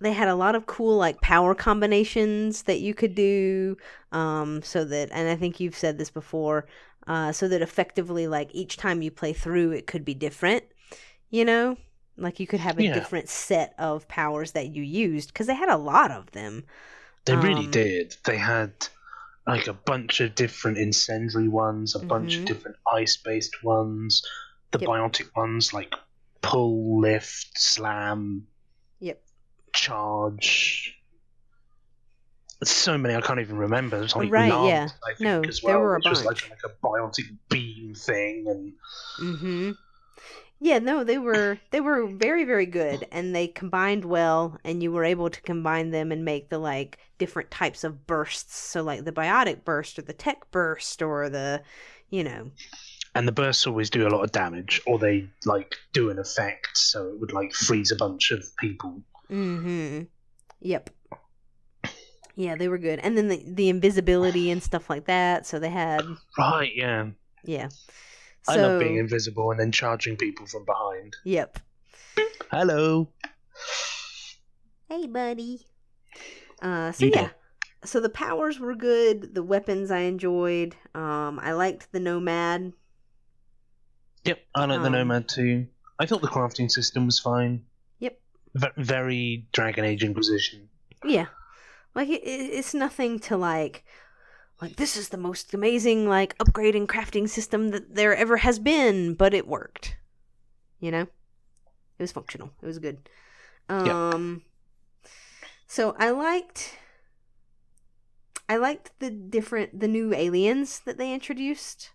they had a lot of cool like power combinations that you could do, so that, and I think you've said this before, so that effectively like each time you play through it could be different, like you could have a different set of powers that you used because they had a lot of them. They really did. They had like a bunch of different incendiary ones, a bunch of different ice-based ones, the biotic ones like pull, lift, slam, charge. So many I can't even remember. There's like lance, I think, as well, there were a which was bunch. like a biotic beam thing, and Yeah, no, they were very, very good, and they combined well, and you were able to combine them and make the like different types of bursts. So like the biotic burst or the tech burst or the, you know. And the bursts always do a lot of damage, or they like do an effect, so it would like freeze a bunch of people. Mm-hmm. Yep. Yeah, they were good, and then the invisibility and stuff like that. So they had Right, yeah. Yeah. I love being invisible and then charging people from behind. Yep. Hello. Hey, buddy. So You yeah. did. So the powers were good. The weapons I enjoyed. I liked the Nomad. Yep, I like the Nomad too. I thought the crafting system was fine. Yep. Very Dragon Age Inquisition. Yeah. Like it's nothing to like this is the most amazing like upgrade and crafting system that there ever has been, but it worked. You know? It was functional. It was good. So I liked the new aliens that they introduced.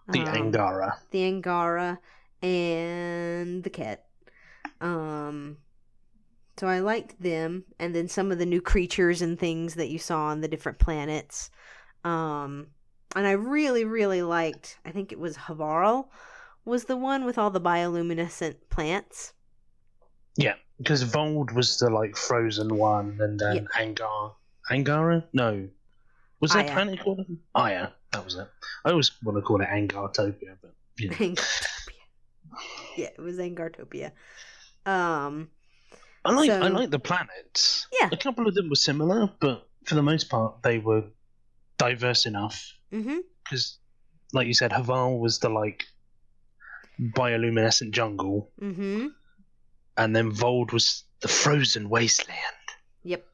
The Angara. The Angara and the Ket. So I liked them, and then some of the new creatures and things that you saw on the different planets. And I really, really liked, I think it was Havarl was the one with all the bioluminescent plants. Yeah, because Vold was the like frozen one, and then Angara? No. Was that planet called Aya? That was it. I always want to call it Angartopia, but you know. Angartopia. Yeah, it was Angartopia. I like the planets. Yeah. A couple of them were similar, but for the most part, they were diverse enough. Because, like you said, Haval was the like bioluminescent jungle, and then Vold was the frozen wasteland. Yep.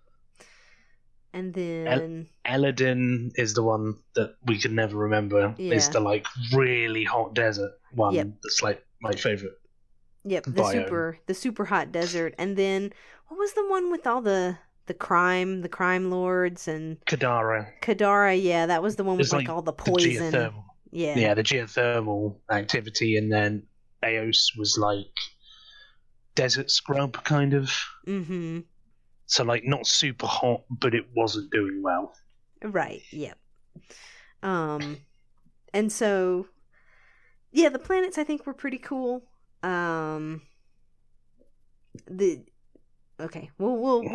And then Eladin is the one that we can never remember. Yeah. Is the like really hot desert one. Yep. That's like my favorite. Yep, the super hot desert. And then what was the one with all the crime lords and Kadara, yeah, that was the one with like all the poison. The geothermal. Yeah, the geothermal activity, and then Eos was like desert scrub kind of. So like not super hot, but it wasn't doing well. Right, yep. And so yeah, the planets I think were pretty cool. We'll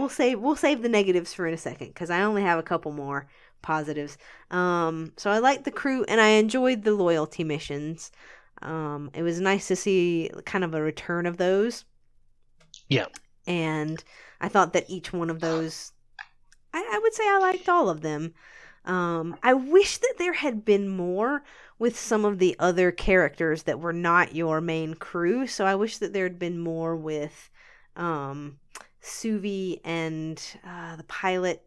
save the negatives for in a second because I only have a couple more positives. So I liked the crew and I enjoyed the loyalty missions. It was nice to see kind of a return of those. Yeah. And I thought that each one of those, I would say I liked all of them. I wish that there had been more with some of the other characters that were not your main crew. So I wish that there had been more with Suvi and the pilot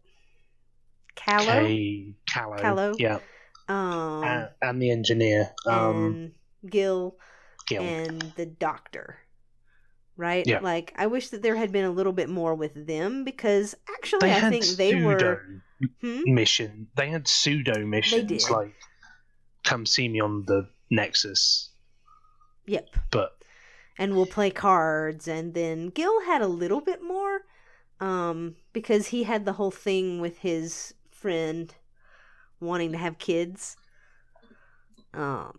Callow. Yeah. And the engineer. And Gil and the doctor. Right? Yeah. Like, I wish that there had been a little bit more with them because actually I think they were... mission. They had pseudo missions like come see me on the Nexus. Yep. And we'll play cards, and then Gil had a little bit more because he had the whole thing with his friend wanting to have kids that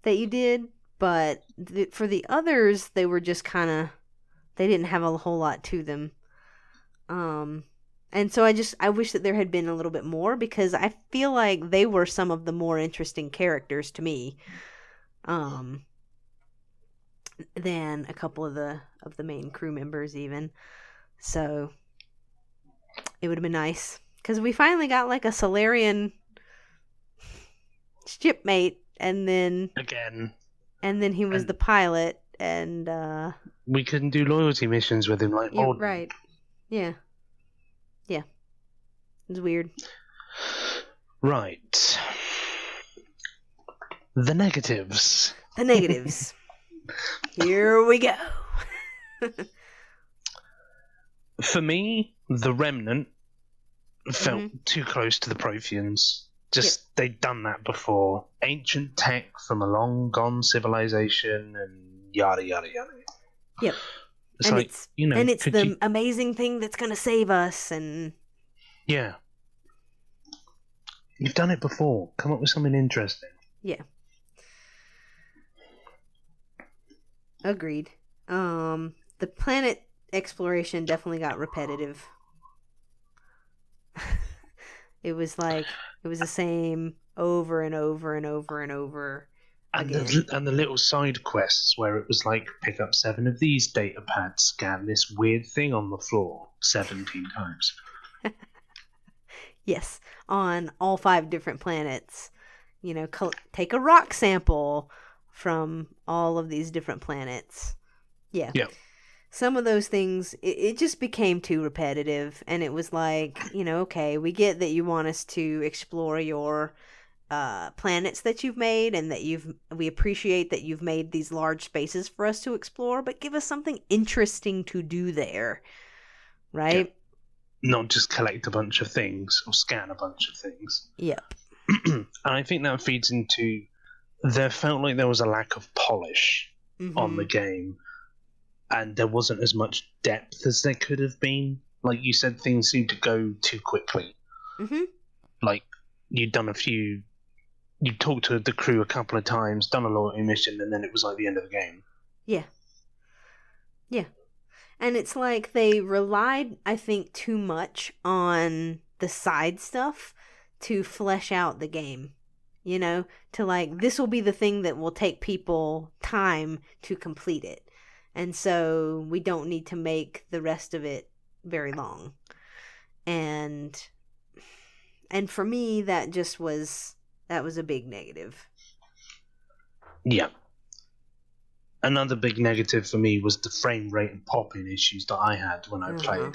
you did, but for the others they were just kind of, they didn't have a whole lot to them. And so I wish that there had been a little bit more because I feel like they were some of the more interesting characters to me, than a couple of the main crew members even. So it would have been nice because we finally got like a Solarian shipmate, and then he was the pilot, and we couldn't do loyalty missions with him like old. Right. Yeah. It's weird. Right. The negatives. Here we go. For me, the Remnant felt too close to the Protheans. They'd done that before. Ancient tech from a long gone civilization, and yada yada yada. Yep. It's and like, it's you know, and it's the you, amazing thing that's going to save us. And yeah, you've done it before. Come up with something interesting. yeah, agreed. The planet exploration definitely got repetitive. It was the same over and over and over and over again. And the little side quests where it was like, pick up 7 of these data pads, scan this weird thing on the floor 17 times. Yes, on all 5 different planets. You know, take a rock sample from all of these different planets. Yeah. Yeah. Some of those things, it just became too repetitive. And it was like, you know, okay, we get that you want us to explore your planets that you've made, and that we appreciate that you've made these large spaces for us to explore, but give us something interesting to do there, right? Yeah. Not just collect a bunch of things or scan a bunch of things. Yep. And I think that feeds into, there felt like there was a lack of polish on the game, and there wasn't as much depth as there could have been. Like you said, things seemed to go too quickly. Like, you'd talked to the crew a couple of times, done a loyalty mission, and then it was like the end of the game. Yeah. And it's like they relied, I think, too much on the side stuff to flesh out the game. You know, to like, this will be the thing that will take people time to complete it. And so we don't need to make the rest of it very long. And for me, that was a big negative. Yeah. Another big negative for me was the frame rate and popping issues that I had when I played.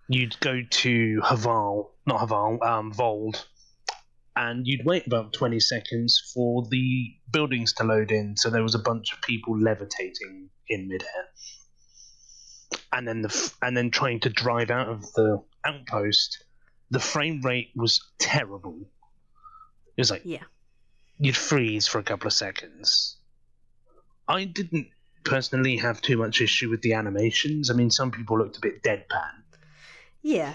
You'd go to Vold, and you'd wait about 20 seconds for the buildings to load in, so there was a bunch of people levitating in midair. And then trying to drive out of the outpost, the frame rate was terrible. It was like, you'd freeze for a couple of seconds. I didn't personally have too much issue with the animations. I mean, some people looked a bit deadpan. Yeah.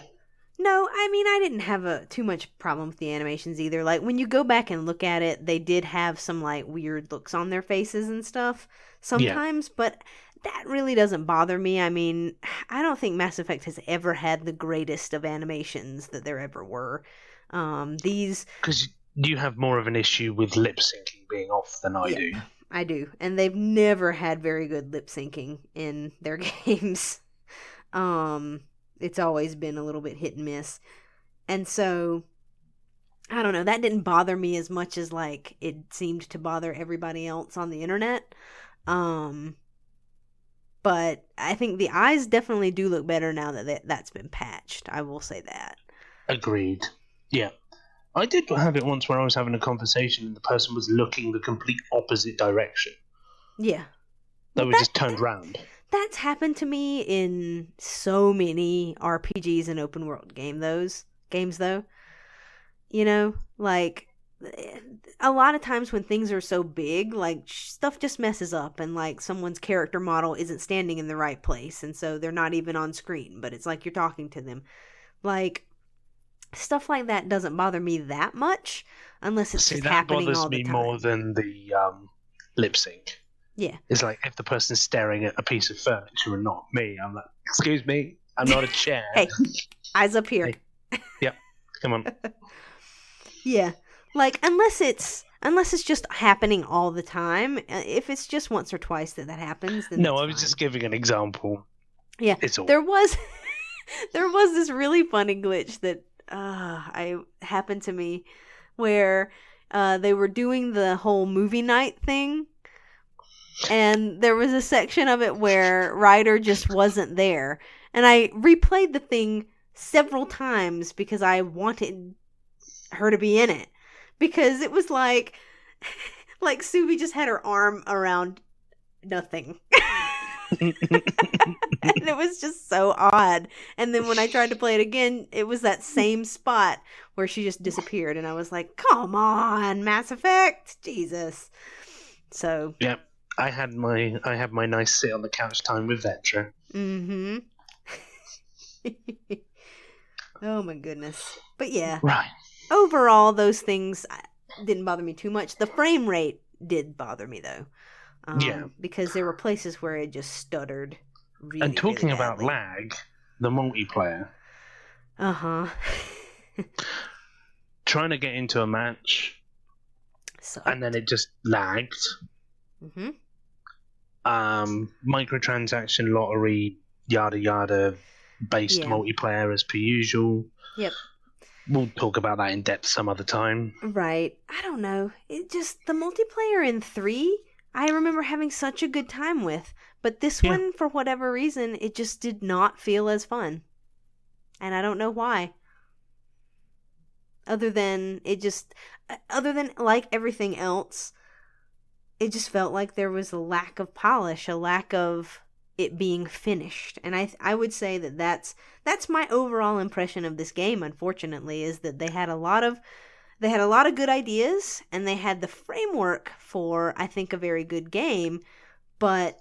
No, I mean, I didn't have too much problem with the animations either. Like, when you go back and look at it, they did have some, like, weird looks on their faces and stuff sometimes, but that really doesn't bother me. I mean, I don't think Mass Effect has ever had the greatest of animations that there ever were. Because you have more of an issue with lip syncing being off than I do. I do. And they've never had very good lip syncing in their games. It's always been a little bit hit and miss. And so, I don't know, that didn't bother me as much as, like, it seemed to bother everybody else on the internet. But I think the eyes definitely do look better now that that's been patched. I will say that. Agreed. Yeah. I did have it once where I was having a conversation and the person was looking the complete opposite direction. Yeah. They were just turned round. That's happened to me in so many RPGs and open world games though. You know, like, a lot of times when things are so big, like, stuff just messes up, and like someone's character model isn't standing in the right place, and so they're not even on screen, but it's like you're talking to them. Like, stuff like that doesn't bother me that much unless it's just happening all the time. That bothers me more than the lip sync. Yeah. It's like, if the person's staring at a piece of furniture and not me, I'm like, excuse me, I'm not a chair. Hey, eyes up here. Hey. Yep, come on. Yeah. Like, unless it's just happening all the time. If it's just once or twice that happens, then no, I was just giving an example. Yeah. It's all. There was this really funny glitch that happened to me where they were doing the whole movie night thing, and there was a section of it where Ryder just wasn't there, and I replayed the thing several times because I wanted her to be in it, because it was like Subi just had her arm around nothing. And it was just so odd. And then when I tried to play it again, it was that same spot where she just disappeared, and I was like, come on, Mass Effect, Jesus. So yeah, I had my nice sit on the couch time with Vetra. Mm-hmm. Oh my goodness. But yeah. Right. Overall, those things didn't bother me too much. The frame rate did bother me though. Yeah. Because there were places where it just stuttered really, And talking really about badly. lag, the multiplayer. Uh-huh. Trying to get into a match, Sucked. and then it just lagged. Mm-hmm. Microtransaction lottery, yada yada, based multiplayer as per usual. Yep. We'll talk about that in depth some other time. Right. I don't know. It just, the multiplayer in 3, I remember having such a good time with. But this one, for whatever reason, it just did not feel as fun. And I don't know why. Other than like everything else, it just felt like there was a lack of polish, a lack of it being finished. And I would say that's my overall impression of this game, unfortunately, is that they had a lot of good ideas, and they had the framework for, I think, a very good game, but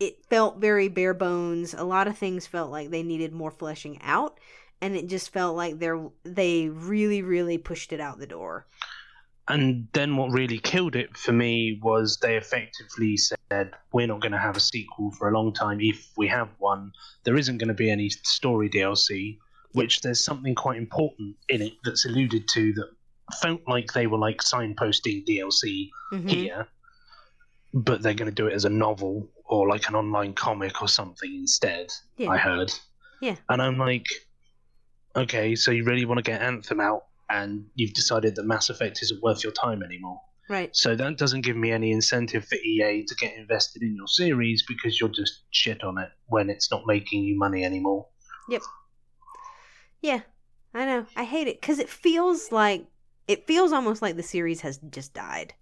it felt very bare bones. A lot of things felt like they needed more fleshing out, and it just felt like they really, really pushed it out the door. And then what really killed it for me was they effectively said, we're not going to have a sequel for a long time. If we have one, there isn't going to be any story DLC, which there's something quite important in it that's alluded to that felt like they were like signposting DLC here, but they're going to do it as a novel or like an online comic or something instead, I heard. Yeah. And I'm like, okay, so you really want to get Anthem out, and you've decided that Mass Effect isn't worth your time anymore. Right. So that doesn't give me any incentive for EA to get invested in your series, because you'll just shit on it when it's not making you money anymore. Yep. Yeah, I know. I hate it because it feels almost like the series has just died.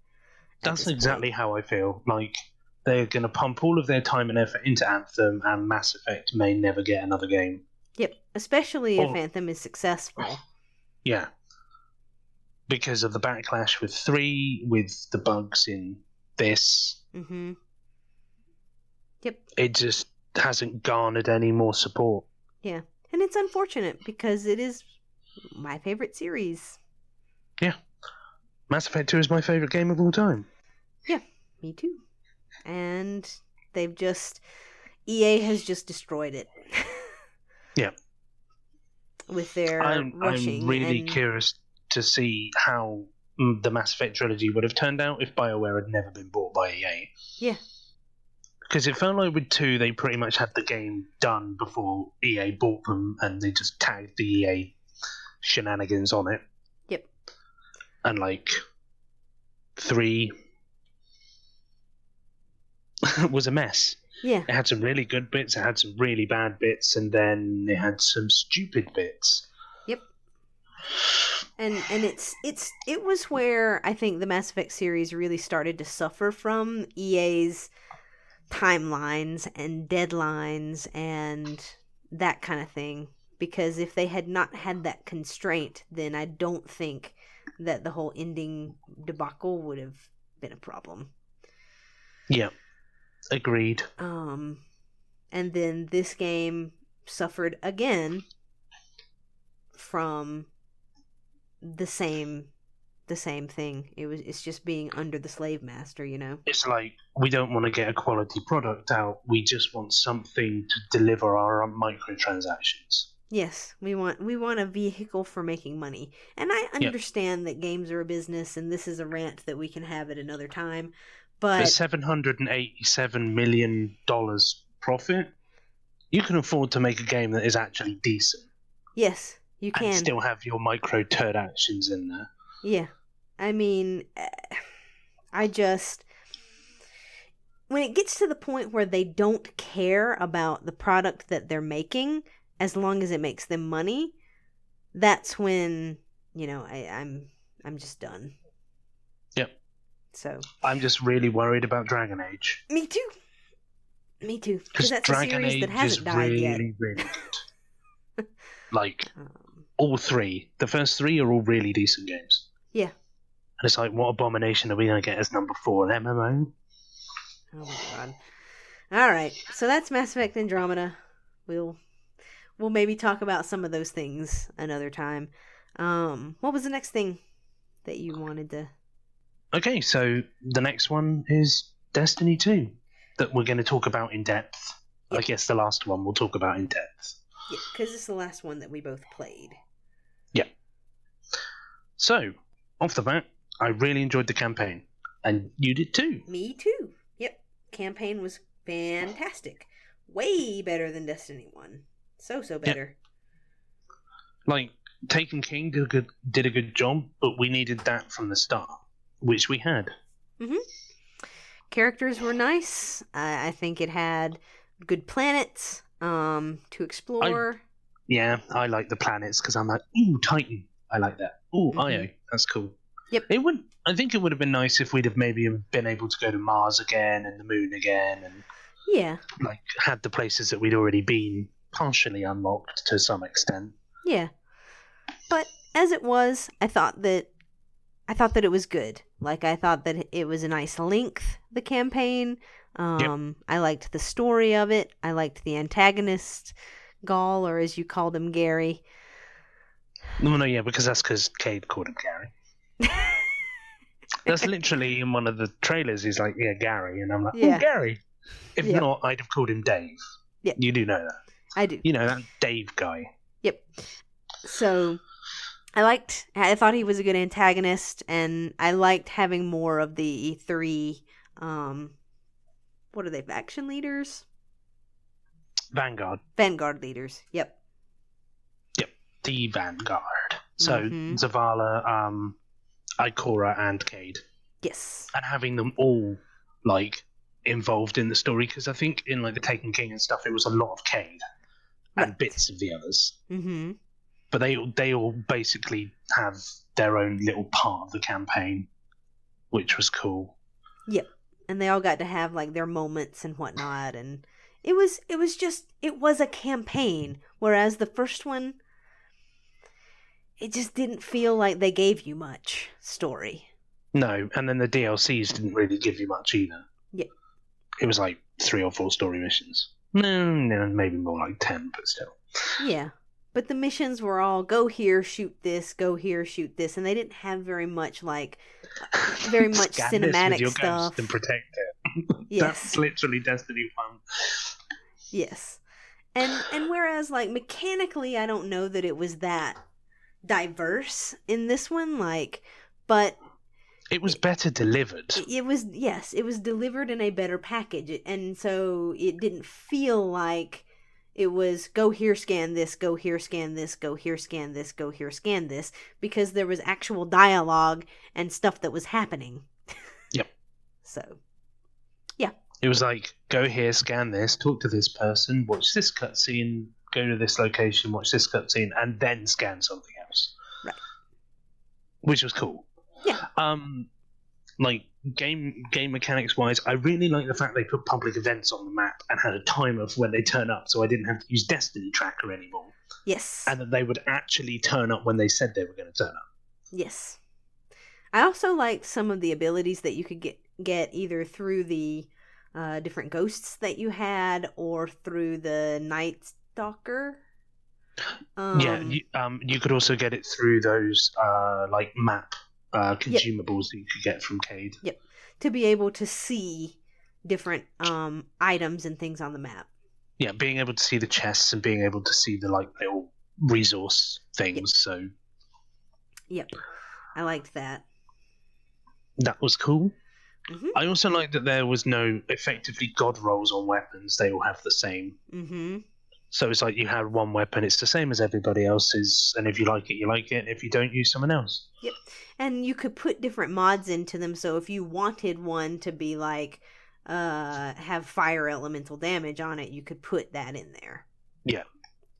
That's exactly how I feel. Like, they're going to pump all of their time and effort into Anthem, and Mass Effect may never get another game. Yep, especially if Anthem is successful. Yeah. Because of the backlash with 3, with the bugs in this. Mm-hmm. Yep. It just hasn't garnered any more support. Yeah, and it's unfortunate because it is my favorite series. Yeah. Mass Effect 2 is my favorite game of all time. Yeah, me too. And EA has just destroyed it. Yeah. With their rushing. I'm really curious to see how the Mass Effect trilogy would have turned out if BioWare had never been bought by EA. Yeah. Because it felt like with 2, they pretty much had the game done before EA bought them, and they just tagged the EA shenanigans on it. Yep. And like 3 was a mess. Yeah. It had some really good bits, it had some really bad bits, and then it had some stupid bits. Yep. And it was where I think the Mass Effect series really started to suffer from EA's timelines and deadlines and that kind of thing. Because if they had not had that constraint, then I don't think that the whole ending debacle would have been a problem. Yeah. Agreed. And then this game suffered again from the same thing. It's just being under the slave master, you know. It's like, we don't want to get a quality product out. We just want something to deliver our microtransactions. Yes, we want a vehicle for making money. And I understand that games are a business, and this is a rant that we can have at another time. But for $787 million profit, you can afford to make a game that is actually decent. Yes, you can. And still have your microtransactions in there. Yeah. I mean, when it gets to the point where they don't care about the product that they're making, as long as it makes them money, that's when, you know, I'm just done. Yep. So I'm just really worried about Dragon Age. Me too. Because that's Dragon a series Age that hasn't died really, yet. really good. Like, all 3. The first 3 are all really decent games. Yeah. And it's like, what abomination are we going to get as number 4? An MMO? Oh my god. All right, so that's Mass Effect Andromeda. We'll maybe talk about some of those things another time. What was the next thing that you wanted to? Okay, so the next one is Destiny 2 that we're going to talk about in depth. Yep. I guess the last one we'll talk about in depth. Yeah, because it's the last one that we both played. Yeah. So, off the bat, I really enjoyed the campaign. And you did too. Me too. Yep. Campaign was fantastic. Way better than Destiny 1. So better. Like, Taken King did a good job, but we needed that from the start, which we had. Mm-hmm. Characters were nice. I think it had good planets to explore. I like the planets because I'm like, ooh, Titan. I like that. Ooh, Io. That's cool. Yep. I think it would have been nice if we'd have maybe been able to go to Mars again and the Moon again, and like had the places that we'd already been partially unlocked to some extent. Yeah. But as it was, I thought that it was good. Like, I thought that it was a nice length, the campaign. I liked the story of it. I liked the antagonist, Gaul, or as you called him, Gary. No, yeah, because Cade called him Gary. That's literally in one of the trailers. He's like, yeah, Gary. And I'm like, oh, Gary. If not, I'd have called him Dave. Yeah. You do know that. I do. You know, that Dave guy. Yep. So, I thought he was a good antagonist, and I liked having more of the three, what are they, faction leaders? Vanguard leaders, yep. Yep, the Vanguard. So, Zavala, Ikora, and Cade. Yes. And having them all, like, involved in the story, because I think in, like, the Taken King and stuff, it was a lot of Cade and bits of the others. Mm-hmm. But they all basically have their own little part of the campaign, which was cool. Yep. And they all got to have, like, their moments and whatnot, and it was a campaign, whereas the first one, it just didn't feel like they gave you much story. No, and then the DLCs didn't really give you much either. Yeah. It was like 3 or 4 story missions. No, maybe more like 10, but still. Yeah. But the missions were all go here, shoot this, and they didn't have very much cinematic with stuff. Ghost and protect it. Yes. That's literally Destiny 1. Yes. And whereas, like, mechanically, I don't know that it was that diverse in this one, like, but it was better delivered. It was delivered in a better package, and so it didn't feel like it was go here, scan this, go here, scan this, go here, scan this, go here, scan this, because there was actual dialogue and stuff that was happening. Yep. So, yeah. It was like, go here, scan this, talk to this person, watch this cutscene, go to this location, watch this cutscene, and then scan something else. Right. Which was cool. Yeah. Like, game mechanics wise, I really like the fact they put public events on the map and had a timer of when they turn up, so I didn't have to use Destiny Tracker anymore. Yes. And that they would actually turn up when they said they were going to turn up. Yes. I also liked some of the abilities that you could get either through the different ghosts that you had or through the Night Stalker. You could also get it through those like map consumables that you could get from Cade. Yep. To be able to see different items and things on the map. Yeah, being able to see the chests and being able to see the like little resource things. Yep. So. Yep. I liked that. That was cool. Mm-hmm. I also liked that there was no effectively god rolls on weapons. They all have the same. Mm-hmm. So it's like you have one weapon, it's the same as everybody else's, and if you like it, you like it, and if you don't, use someone else. Yep. And you could put different mods into them, so if you wanted one to be like, have fire elemental damage on it, you could put that in there. Yeah,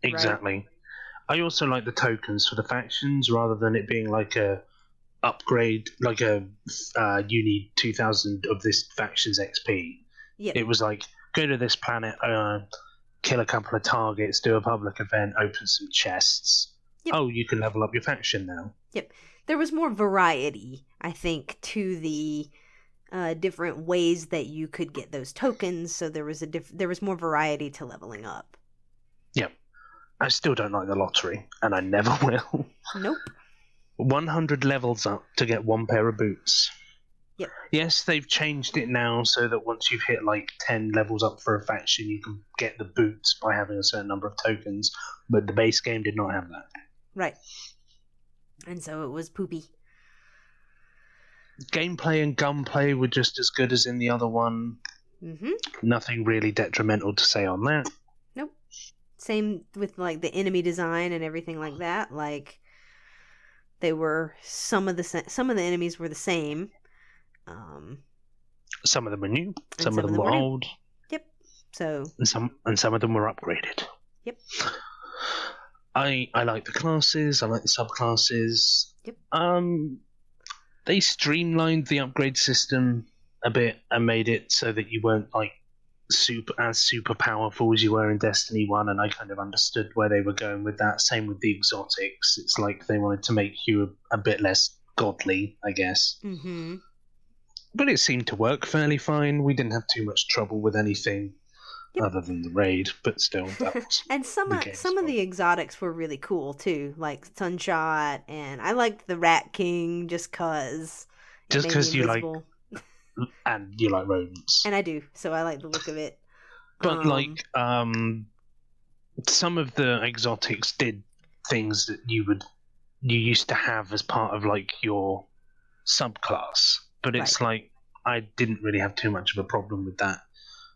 exactly. Right? I also like the tokens for the factions, rather than it being like a upgrade, like a you need 2,000 of this faction's XP. Yep. It was like, go to this planet, kill a couple of targets, do a public event, open some chests. Yep. Oh, you can level up your faction now. Yep. There was more variety, I think, to the different ways that you could get those tokens. So there was more variety to leveling up. Yeah. I still don't like the lottery, and I never will. Nope. 100 levels up to get one pair of boots. Yep. Yes, they've changed it now so that once you've hit like 10 levels up for a faction, you can get the boots by having a certain number of tokens, but the base game did not have that. Right. And so it was poopy. Gameplay and gunplay were just as good as in the other one. Mm-hmm. Nothing really detrimental to say on that. Nope. Same with like the enemy design and everything like that. Like they were some of the enemies were the same. Some of them were new, some of them were old. Yep. So and some of them were upgraded. Yep. I like the classes. I like the subclasses. Yep. They streamlined the upgrade system a bit and made it so that you weren't like super powerful as you were in Destiny 1, and I kind of understood where they were going with that. Same with the exotics. It's like they wanted to make you a bit less godly, I guess. Mm-hmm. But it seemed to work fairly fine. We didn't have too much trouble with anything other than the raid, but still, that was and some of the exotics were really cool too, like Sunshot, and I liked the Rat King just cause you like and you like rodents, and I do, so I like the look of it. But some of the exotics did things that you used to have as part of like your subclass. But it's like, I didn't really have too much of a problem with that.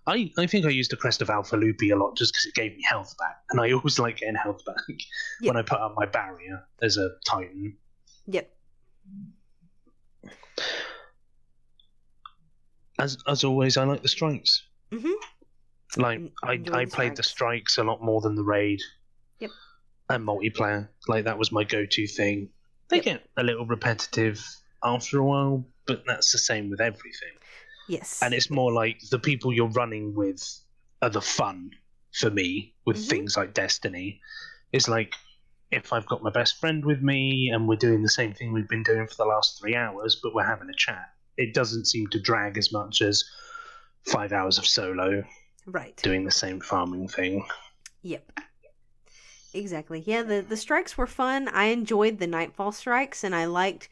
I think I used the Crest of Alpha Lupi a lot just because it gave me health back. And I always like getting health back when I put up my barrier as a Titan. Yep. As always, I like the strikes. Mm-hmm. Like, I played the strikes a lot more than the raid. Yep. And multiplayer. Like, that was my go-to thing. They get a little repetitive after a while, but that's the same with everything. Yes. And it's more like the people you're running with are the fun for me with things like Destiny. It's like, if I've got my best friend with me and we're doing the same thing we've been doing for the last 3 hours, but we're having a chat, it doesn't seem to drag as much as 5 hours of solo doing the same farming thing. Yep. Exactly. Yeah, the strikes were fun. I enjoyed the Nightfall strikes, and I liked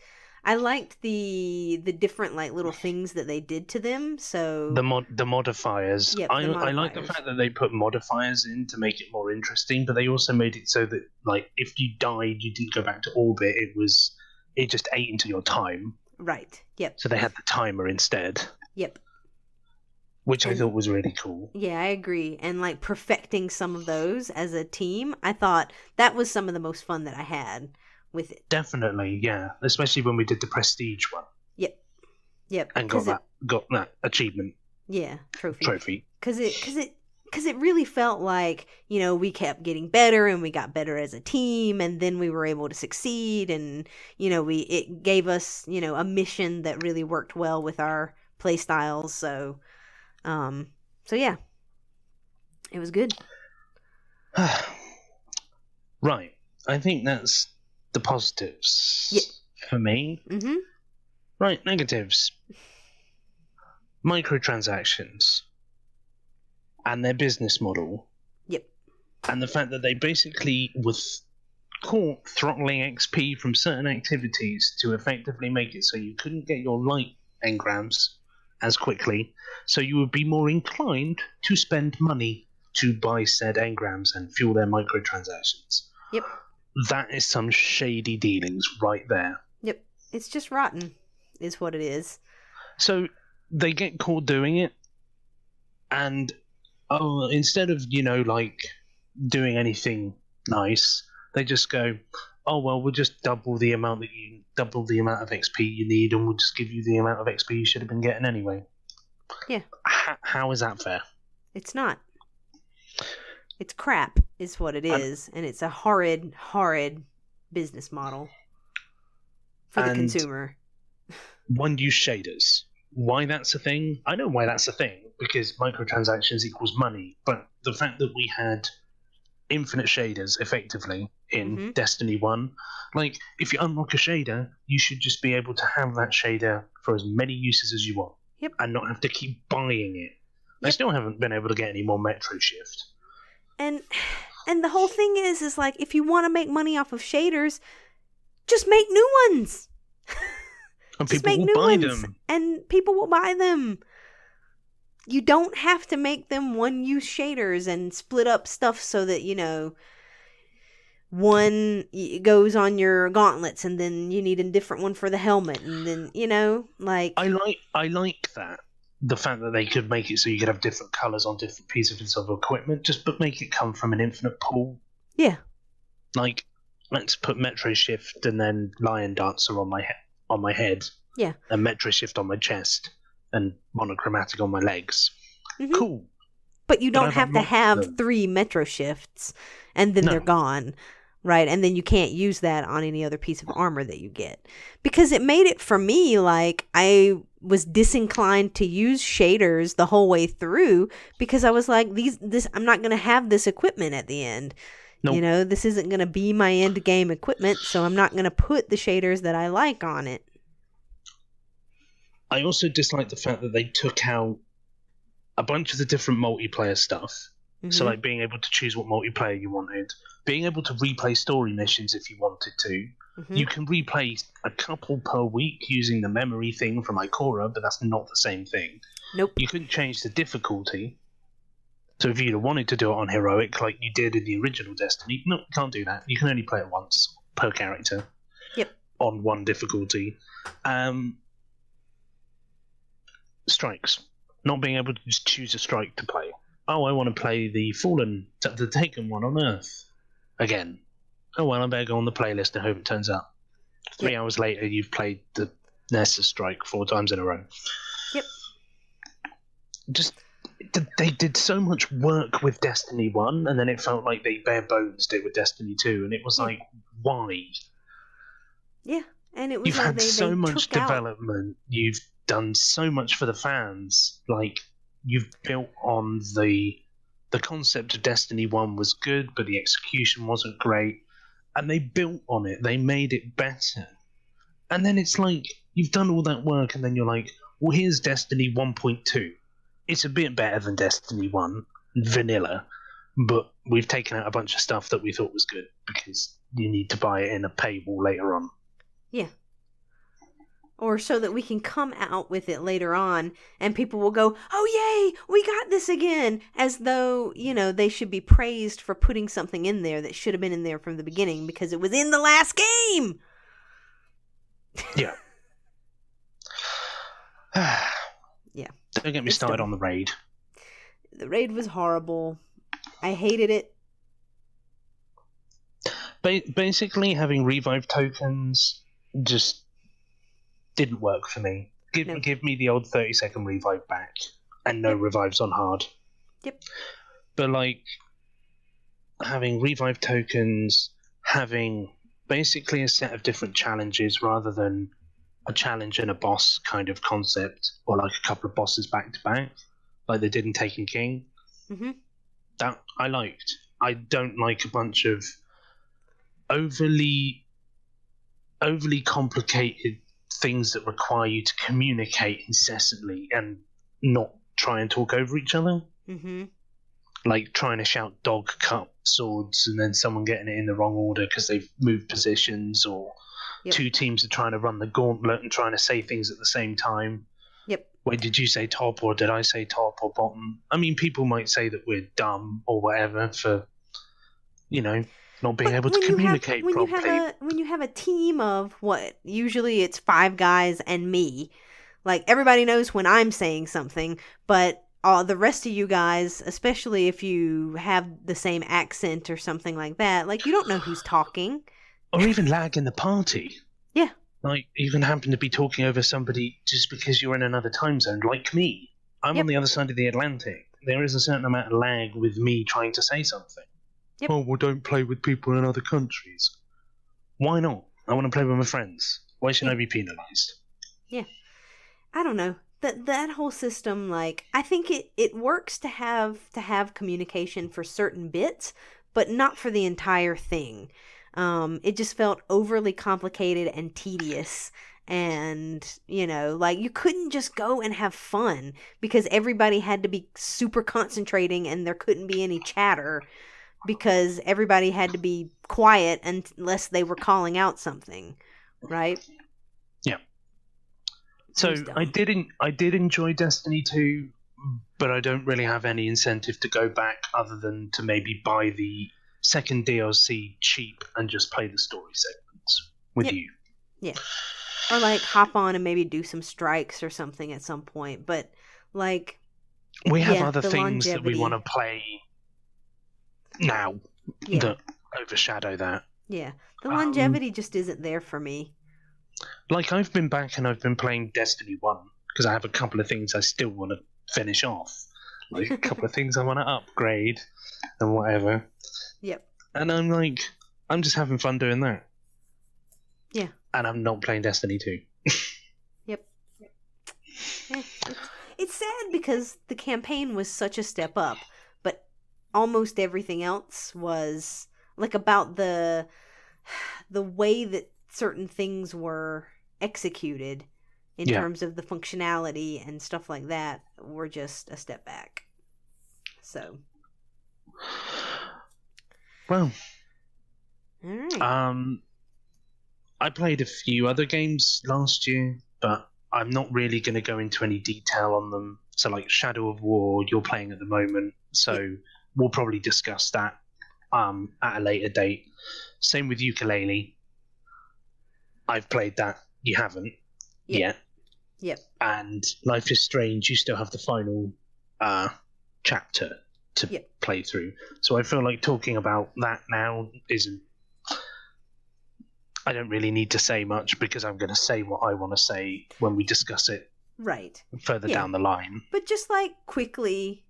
the different like little things that they did to them. So the modifiers. Yep, I like the fact that they put modifiers in to make it more interesting, but they also made it so that like if you died, you didn't go back to orbit. It just ate into your time. Right. Yep. So they had the timer instead. Yep. Which I thought was really cool. Yeah, I agree. And like perfecting some of those as a team, I thought that was some of the most fun that I had with it. Definitely, yeah. Especially when we did the prestige one. Yep. And got that achievement. Yeah, trophy. Because it really felt like, you know, we kept getting better and we got better as a team, and then we were able to succeed, and you know, it gave us, you know, a mission that really worked well with our play styles. So yeah, it was good. Right. I think that's the positives for me. Mm-hmm. Right, negatives. Microtransactions. And their business model. Yep. And the fact that they basically was caught throttling XP from certain activities to effectively make it so you couldn't get your light engrams as quickly, so you would be more inclined to spend money to buy said engrams and fuel their microtransactions. Yep. That is some shady dealings right there. Yep. It's just rotten, is what it is. So they get caught doing it, and instead of, you know, like doing anything nice, they just go, oh well, we'll just double the amount of XP you need, and we'll just give you the amount of XP you should have been getting anyway. Yeah. How is that fair? It's not. It's crap, is what it is, and it's a horrid business model for the consumer. One use shaders. Why that's a thing? I know why that's a thing, because microtransactions equals money, but the fact that we had infinite shaders effectively in Destiny 1, like if you unlock a shader, you should just be able to have that shader for as many uses as you want. Yep. and not have to keep buying it. I Yep. still haven't been able to get any more Metro Shift. And the whole thing is like, if you want to make money off of shaders, just make new ones. And Just people make will new buy ones, them. and people will buy them. You don't have to make them one-use shaders and split up stuff so that, you know, one goes on your gauntlets and then you need a different one for the helmet, and then, you know, like... I like that. The fact that they could make it so you could have different colours on different pieces of equipment, but make it come from an infinite pool. Yeah. Like, let's put Metro Shift and then Lion Dancer on my head. Yeah. And Metro Shift on my chest. And Monochromatic on my legs. Mm-hmm. Cool. But you don't have to have them. 3 Metro Shifts and then they're gone. Right? And then you can't use that on any other piece of armor that you get. Because it made it, for me, like, I was disinclined to use shaders the whole way through, because I was like, I'm not going to have this equipment at the end. Nope. You know, this isn't going to be my end game equipment, so I'm not going to put the shaders that I like on it. I also dislike the fact that they took out a bunch of the different multiplayer stuff. Mm-hmm. So, like, being able to choose what multiplayer you wanted, being able to replay story missions if you wanted to. Mm-hmm. You can replay a couple per week using the memory thing from Ikora, but that's not the same thing. Nope. You couldn't change the difficulty. So if you'd wanted to do it on Heroic, like you did in the original Destiny, no, you can't do that. You can only play it once per character. Yep. On one difficulty. Strikes. Not being able to just choose a strike to play. Oh, I want to play the Taken one on Earth again. Oh, well, I better go on the playlist and hope it turns up. 3 hours later, you've played the Nessus Strike 4 times in a row. Yep. They did so much work with Destiny 1, and then it felt like they bare bones did with Destiny 2, and it was like, why? Yeah, and it was You've like had so much development. You've done so much for the fans. Like, you've built on the concept of Destiny 1 was good, but the execution wasn't great. And they built on it. They made it better. And then it's like, you've done all that work, and then you're like, well, here's Destiny 1.2. It's a bit better than Destiny 1, vanilla, but we've taken out a bunch of stuff that we thought was good, because you need to buy it in a paywall later on. Yeah. Or so that we can come out with it later on, and people will go, oh, yay, we got this again, as though, you know, they should be praised for putting something in there that should have been in there from the beginning, because it was in the last game! Yeah. Yeah. Don't get me started on the raid. The raid was horrible. I hated it. Basically, having revive tokens just didn't work for me. Give me the old 30-second revive back, and no revives on hard. Yep. But, like, having revive tokens, having basically a set of different challenges rather than a challenge and a boss kind of concept, or like a couple of bosses back to back, like they did in Taken King. Mm-hmm. That I liked. I don't like a bunch of overly complicated things that require you to communicate incessantly and not try and talk over each other. Mm-hmm. Like trying to shout dog cut swords and then someone getting it in the wrong order because they've moved positions, or two teams are trying to run the gauntlet and trying to say things at the same time. Yep. Wait, did you say top or did I say top or bottom? I mean, people might say that we're dumb or whatever for, you know, not being able to communicate properly. When you have a team of what, usually it's 5 guys and me, like everybody knows when I'm saying something, but the rest of you guys, especially if you have the same accent or something like that, like you don't know who's talking. Or even lag in the party. Yeah. Like, you can happen to be talking over somebody just because you're in another time zone, like me. I'm on the other side of the Atlantic. There is a certain amount of lag with me trying to say something. Yep. Oh, well, don't play with people in other countries. Why not? I want to play with my friends. Why should I be penalised? Yeah. I don't know. That whole system, like, I think it works to have communication for certain bits, but not for the entire thing. It just felt overly complicated and tedious, and like you couldn't just go and have fun because everybody had to be super concentrating and there couldn't be any chatter because everybody had to be quiet unless they were calling out something, right? Yeah. So I did enjoy Destiny 2, but I don't really have any incentive to go back other than to maybe buy the second DLC cheap and just play the story segments with you. Yeah. Or like hop on and maybe do some strikes or something at some point. But like we have other things that we want to play now that overshadow that. Yeah. The longevity just isn't there for me. Like I've been back and I've been playing Destiny 1 because I have a couple of things I still want to finish off. Like a couple of things I want to upgrade and whatever. Yep. And I'm just having fun doing that. Yeah. And I'm not playing Destiny 2. Yep. It's sad because the campaign was such a step up, but almost everything else was like about the way that certain things were executed in terms of the functionality and stuff like that were just a step back. So. Well. All right. I played a few other games last year, but I'm not really going to go into any detail on them. So, like Shadow of War, you're playing at the moment, so we'll probably discuss that at a later date. Same with Ukulele. I've played that. You haven't yet. Yep. And Life is Strange, you still have the final chapter to play through. So I feel like talking about that now isn't... I don't really need to say much because I'm going to say what I want to say when we discuss it further down the line. But just like quickly,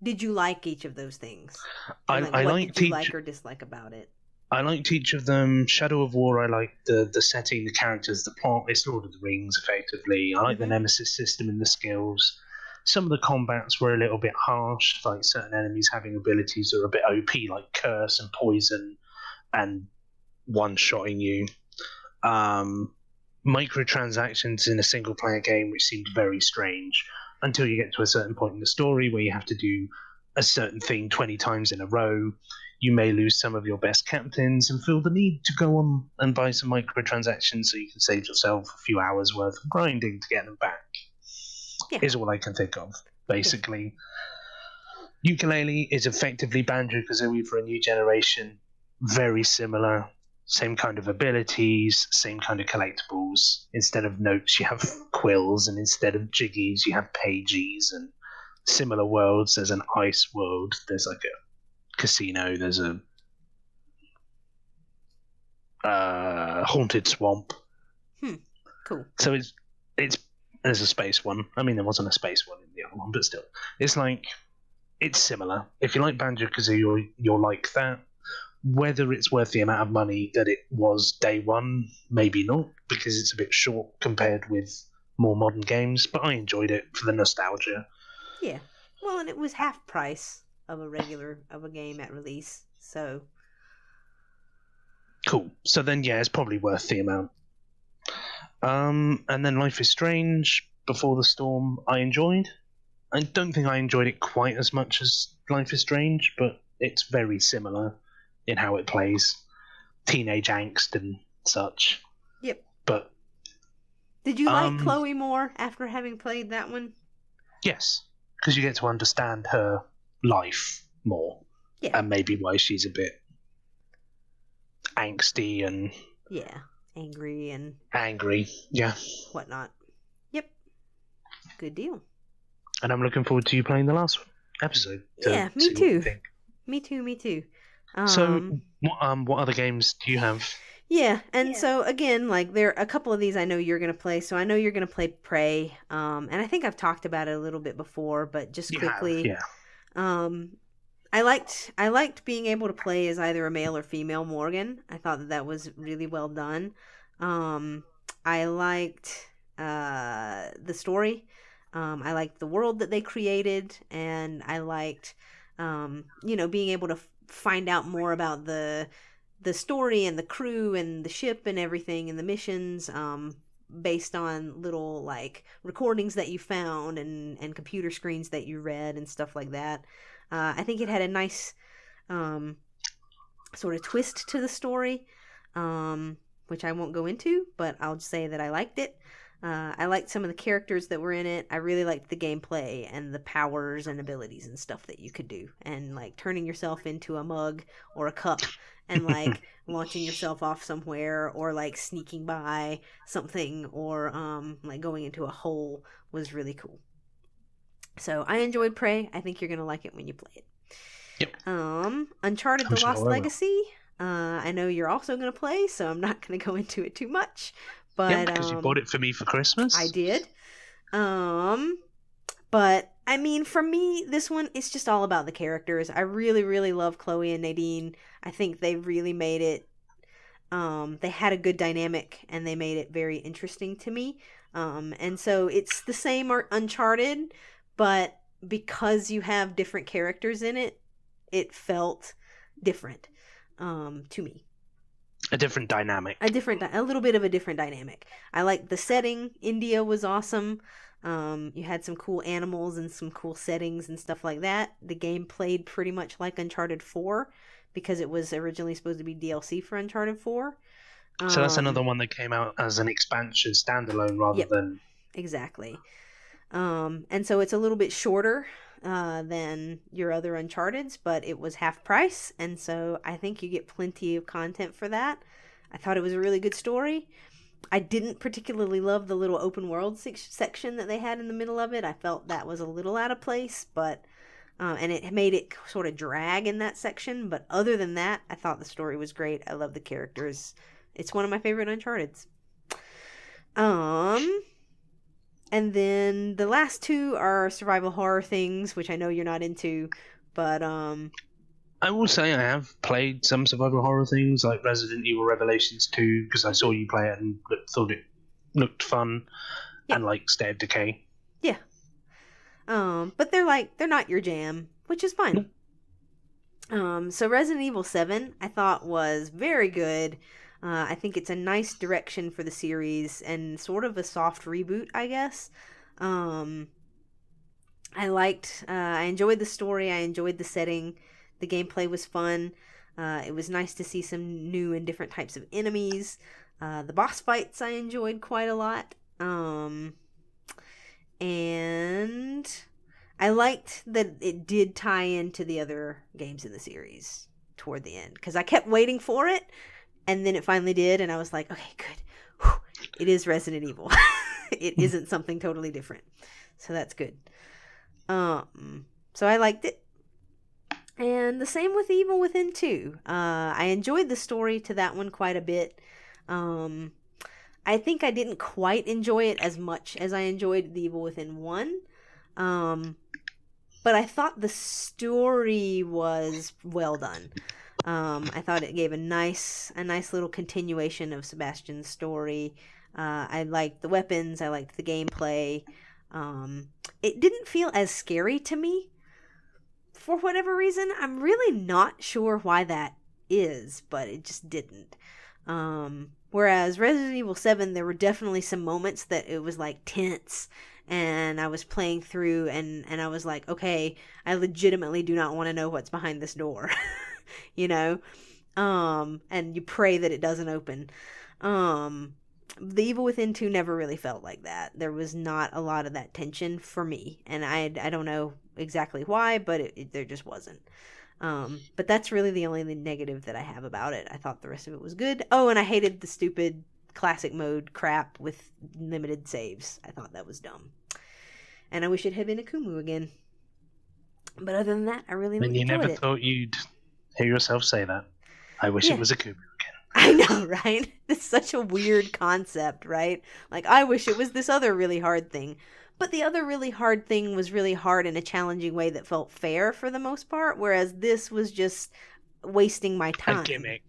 did you like each of those things? I what did you like or dislike about it? I liked each of them. Shadow of War, I liked the setting, the characters, the plot. It's Lord of the Rings, effectively. I like the Nemesis system and the skills. Some of the combats were a little bit harsh, like certain enemies having abilities that are a bit OP, like Curse and Poison and one-shotting you. Microtransactions in a single-player game, which seemed very strange, until you get to a certain point in the story where you have to do a certain thing 20 times in a row. You may lose some of your best captains and feel the need to go on and buy some microtransactions so you can save yourself a few hours worth of grinding to get them back. Is all I can think of, basically. Ukulele is effectively Banjo-Kazooie for a new generation. Very similar. Same kind of abilities, same kind of collectibles. Instead of notes, you have quills, and instead of jiggies, you have pages, and similar worlds. There's an ice world. There's like a casino. There's a haunted swamp. Cool. So there's a space one. I mean, there wasn't a space one in the other one, but still, it's similar. If you like Banjo-Kazooie, you'll like that. Whether it's worth the amount of money that it was day one, maybe not, because it's a bit short compared with more modern games, but I enjoyed it for the nostalgia. Yeah. Well, and it was half price of a game at release, so... Cool. So then, it's probably worth the amount. And then Life is Strange, Before the Storm, I enjoyed. I don't think I enjoyed it quite as much as Life is Strange, but it's very similar in how it plays. Teenage angst and such. Yep. But did you like Chloe more after having played that one? Yes, because you get to understand her life more. Yeah. And maybe why she's a bit angsty and... Yeah, angry and... Angry, yeah. Whatnot. Yep. Good deal. And I'm looking forward to you playing the last episode. Yeah, me too. Me too. So, what other games do you have? Yeah, and so again, like there are a couple of these I know you're gonna play. So I know you're gonna play Prey, and I think I've talked about it a little bit before, but just quickly, I liked being able to play as either a male or female Morgan. I thought that was really well done. I liked the story. I liked the world that they created, and I liked, being able to find out more about the story and the crew and the ship and everything and the missions. based on little like recordings that you found and computer screens that you read and stuff like that. I think it had a nice sort of twist to the story, which I won't go into, but I'll just say that I liked it. I liked some of the characters that were in it. I really liked the gameplay and the powers and abilities and stuff that you could do, and like turning yourself into a mug or a cup and like launching yourself off somewhere, or like sneaking by something, or like going into a hole was really cool. So I enjoyed Prey. I think you're gonna like it when you play it. Yep. Uncharted: I'm The sure Lost I will. Legacy. I know you're also gonna play, so I'm not gonna go into it too much. But Yeah, because you bought it for me for Christmas. I did. But I mean, for me, this one, it's just all about the characters. I really, really love Chloe and Nadine. I think they really made it. They had a good dynamic, and they made it very interesting to me. And so it's the same Uncharted, but because you have different characters in it, it felt different to me. A different dynamic. A little bit of a different dynamic. I like the setting. India was awesome. You had some cool animals and some cool settings and stuff like that. The game played pretty much like Uncharted 4 because it was originally supposed to be DLC for Uncharted 4. So that's another one that came out as an expansion standalone rather than... Exactly. And so it's a little bit shorter than your other Uncharted's, but it was half price, and so I think you get plenty of content for that. I thought it was a really good story. I didn't particularly love the little open world section that they had in the middle of it. I felt that was a little out of place, but and it made it sort of drag in that section. But other than that, I thought the story was great. I love the characters. It's one of my favorite Uncharted's. And then the last two are survival horror things, which I know you're not into, but I will say I have played some survival horror things like Resident Evil Revelations 2 because I saw you play it and thought it looked fun, and like State of Decay. Yeah. But they're not your jam, which is fine. So Resident Evil 7 I thought was very good. I think it's a nice direction for the series and sort of a soft reboot, I guess. I enjoyed the story. I enjoyed the setting. The gameplay was fun. It was nice to see some new and different types of enemies. The boss fights I enjoyed quite a lot. And I liked that it did tie into the other games in the series toward the end, because I kept waiting for it. And then it finally did, and I was like, okay, good. Whew. It is Resident Evil. It isn't something totally different. So that's good. So I liked it. And the same with Evil Within 2. I enjoyed the story to that one quite a bit. I think I didn't quite enjoy it as much as I enjoyed the Evil Within 1. But I thought the story was well done. I thought it gave a nice little continuation of Sebastian's story. I liked the weapons. I liked the gameplay. It didn't feel as scary to me for whatever reason. I'm really not sure why that is, but it just didn't. Whereas Resident Evil 7, there were definitely some moments that it was like tense, and I was playing through and I was like, okay, I legitimately do not want to know what's behind this door. You know, and you pray that it doesn't open. The Evil Within 2 never really felt like that. There was not a lot of that tension for me, and I don't know exactly why, but there just wasn't. But that's really the only negative that I have about it. I thought the rest of it was good. Oh, and I hated the stupid classic mode crap with limited saves. I thought that was dumb. And I wish it had been a Kumu again. But other than that, I really enjoyed it. And you never thought you'd hear yourself say that. I wish it was a Kumu again. I know, right? It's such a weird concept, right? Like, I wish it was this other really hard thing. But the other really hard thing was really hard in a challenging way that felt fair for the most part, whereas this was just wasting my time. A gimmick.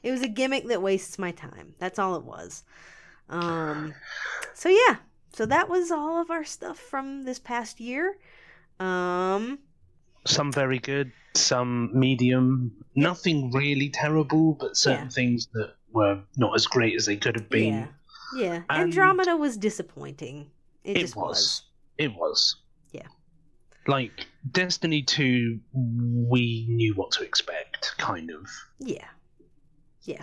It was a gimmick that wastes my time. That's all it was. So yeah. So that was all of our stuff from this past year. Some very good, some medium, nothing really terrible, but certain things that were not as great as they could have been. Yeah, And Andromeda was disappointing. It just was. It was. Yeah. Like, Destiny 2, we knew what to expect, kind of. Yeah. Yeah.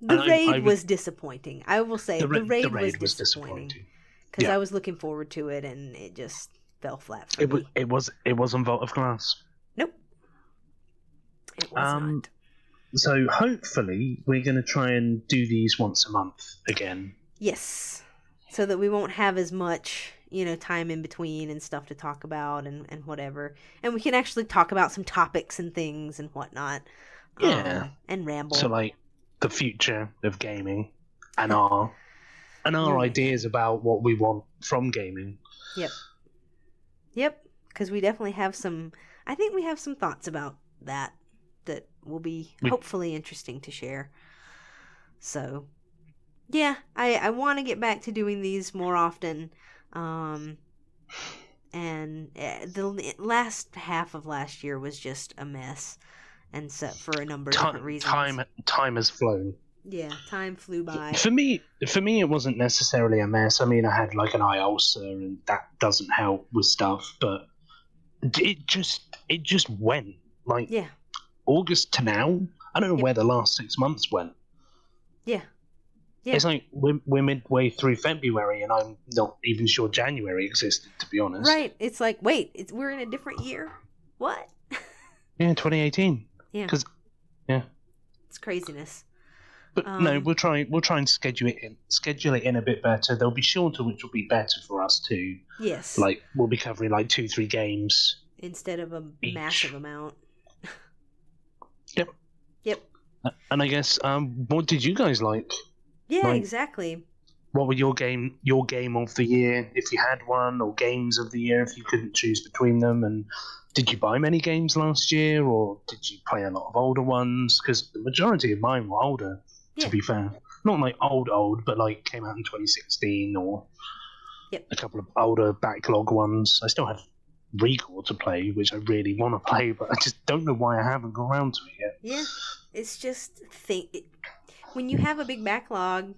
The raid was disappointing. I will say the raid was disappointing. Because I was looking forward to it, and it just fell flat for me. It wasn't Vault of Glass. Nope. It was not. So hopefully we're going to try and do these once a month again. Yes. So that we won't have as much, time in between and stuff to talk about and whatever. And we can actually talk about some topics and things and whatnot. Yeah. And ramble. So, like, the future of gaming and our ideas about what we want from gaming. Yep. Because we definitely have I think we have some thoughts about that will be hopefully interesting to share. So, yeah, I want to get back to doing these more often. And the last half of last year was just a mess. And so for a number of different reasons. Time has flown. Yeah, time flew by. For me, it wasn't necessarily a mess. I mean, I had like an eye ulcer, and that doesn't help with stuff. But it just went like August to now. I don't know where the last 6 months went. Yeah. It's like we're midway through February, and I'm not even sure January existed, to be honest. Right. It's like, wait, we're in a different year. What? Yeah, 2018. Yeah. Yeah. It's craziness. But no, we'll try and schedule it in a bit better. There'll be shorter, which will be better for us too. Yes. Like, we'll be covering like 2-3 games instead of a massive amount. Yep. And I guess, what did you guys like? Yeah, exactly. What were your game of the year, if you had one, or games of the year if you couldn't choose between them? And did you buy many games last year, or did you play a lot of older ones? Because the majority of mine were older, to be fair. Not like old, but like came out in 2016, or a couple of older backlog ones. I still have Regal to play, which I really want to play, but I just don't know why I haven't gone around to it yet. Yeah, it's just when you have a big backlog,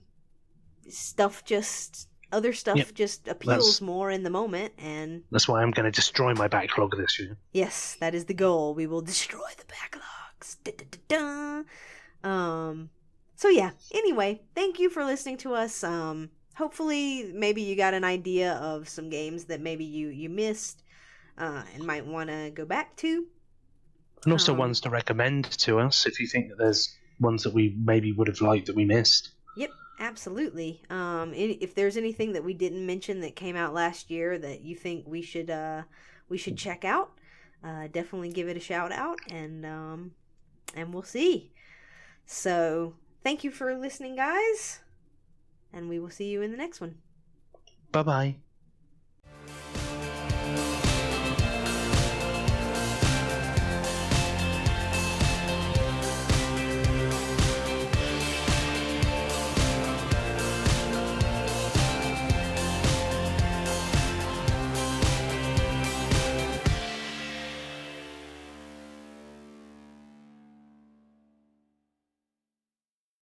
other stuff just appeals more in the moment, and that's why I'm going to destroy my backlog this year. Yes, that is the goal. We will destroy the backlogs. So yeah. Anyway, thank you for listening to us. Hopefully, maybe you got an idea of some games that maybe you missed, and might want to go back to. And also ones to recommend to us if you think that there's ones that we maybe would have liked that we missed. Yep, absolutely. If there's anything that we didn't mention that came out last year that you think we should check out, definitely give it a shout out, and we'll see. So thank you for listening, guys, and we will see you in the next one. Bye-bye.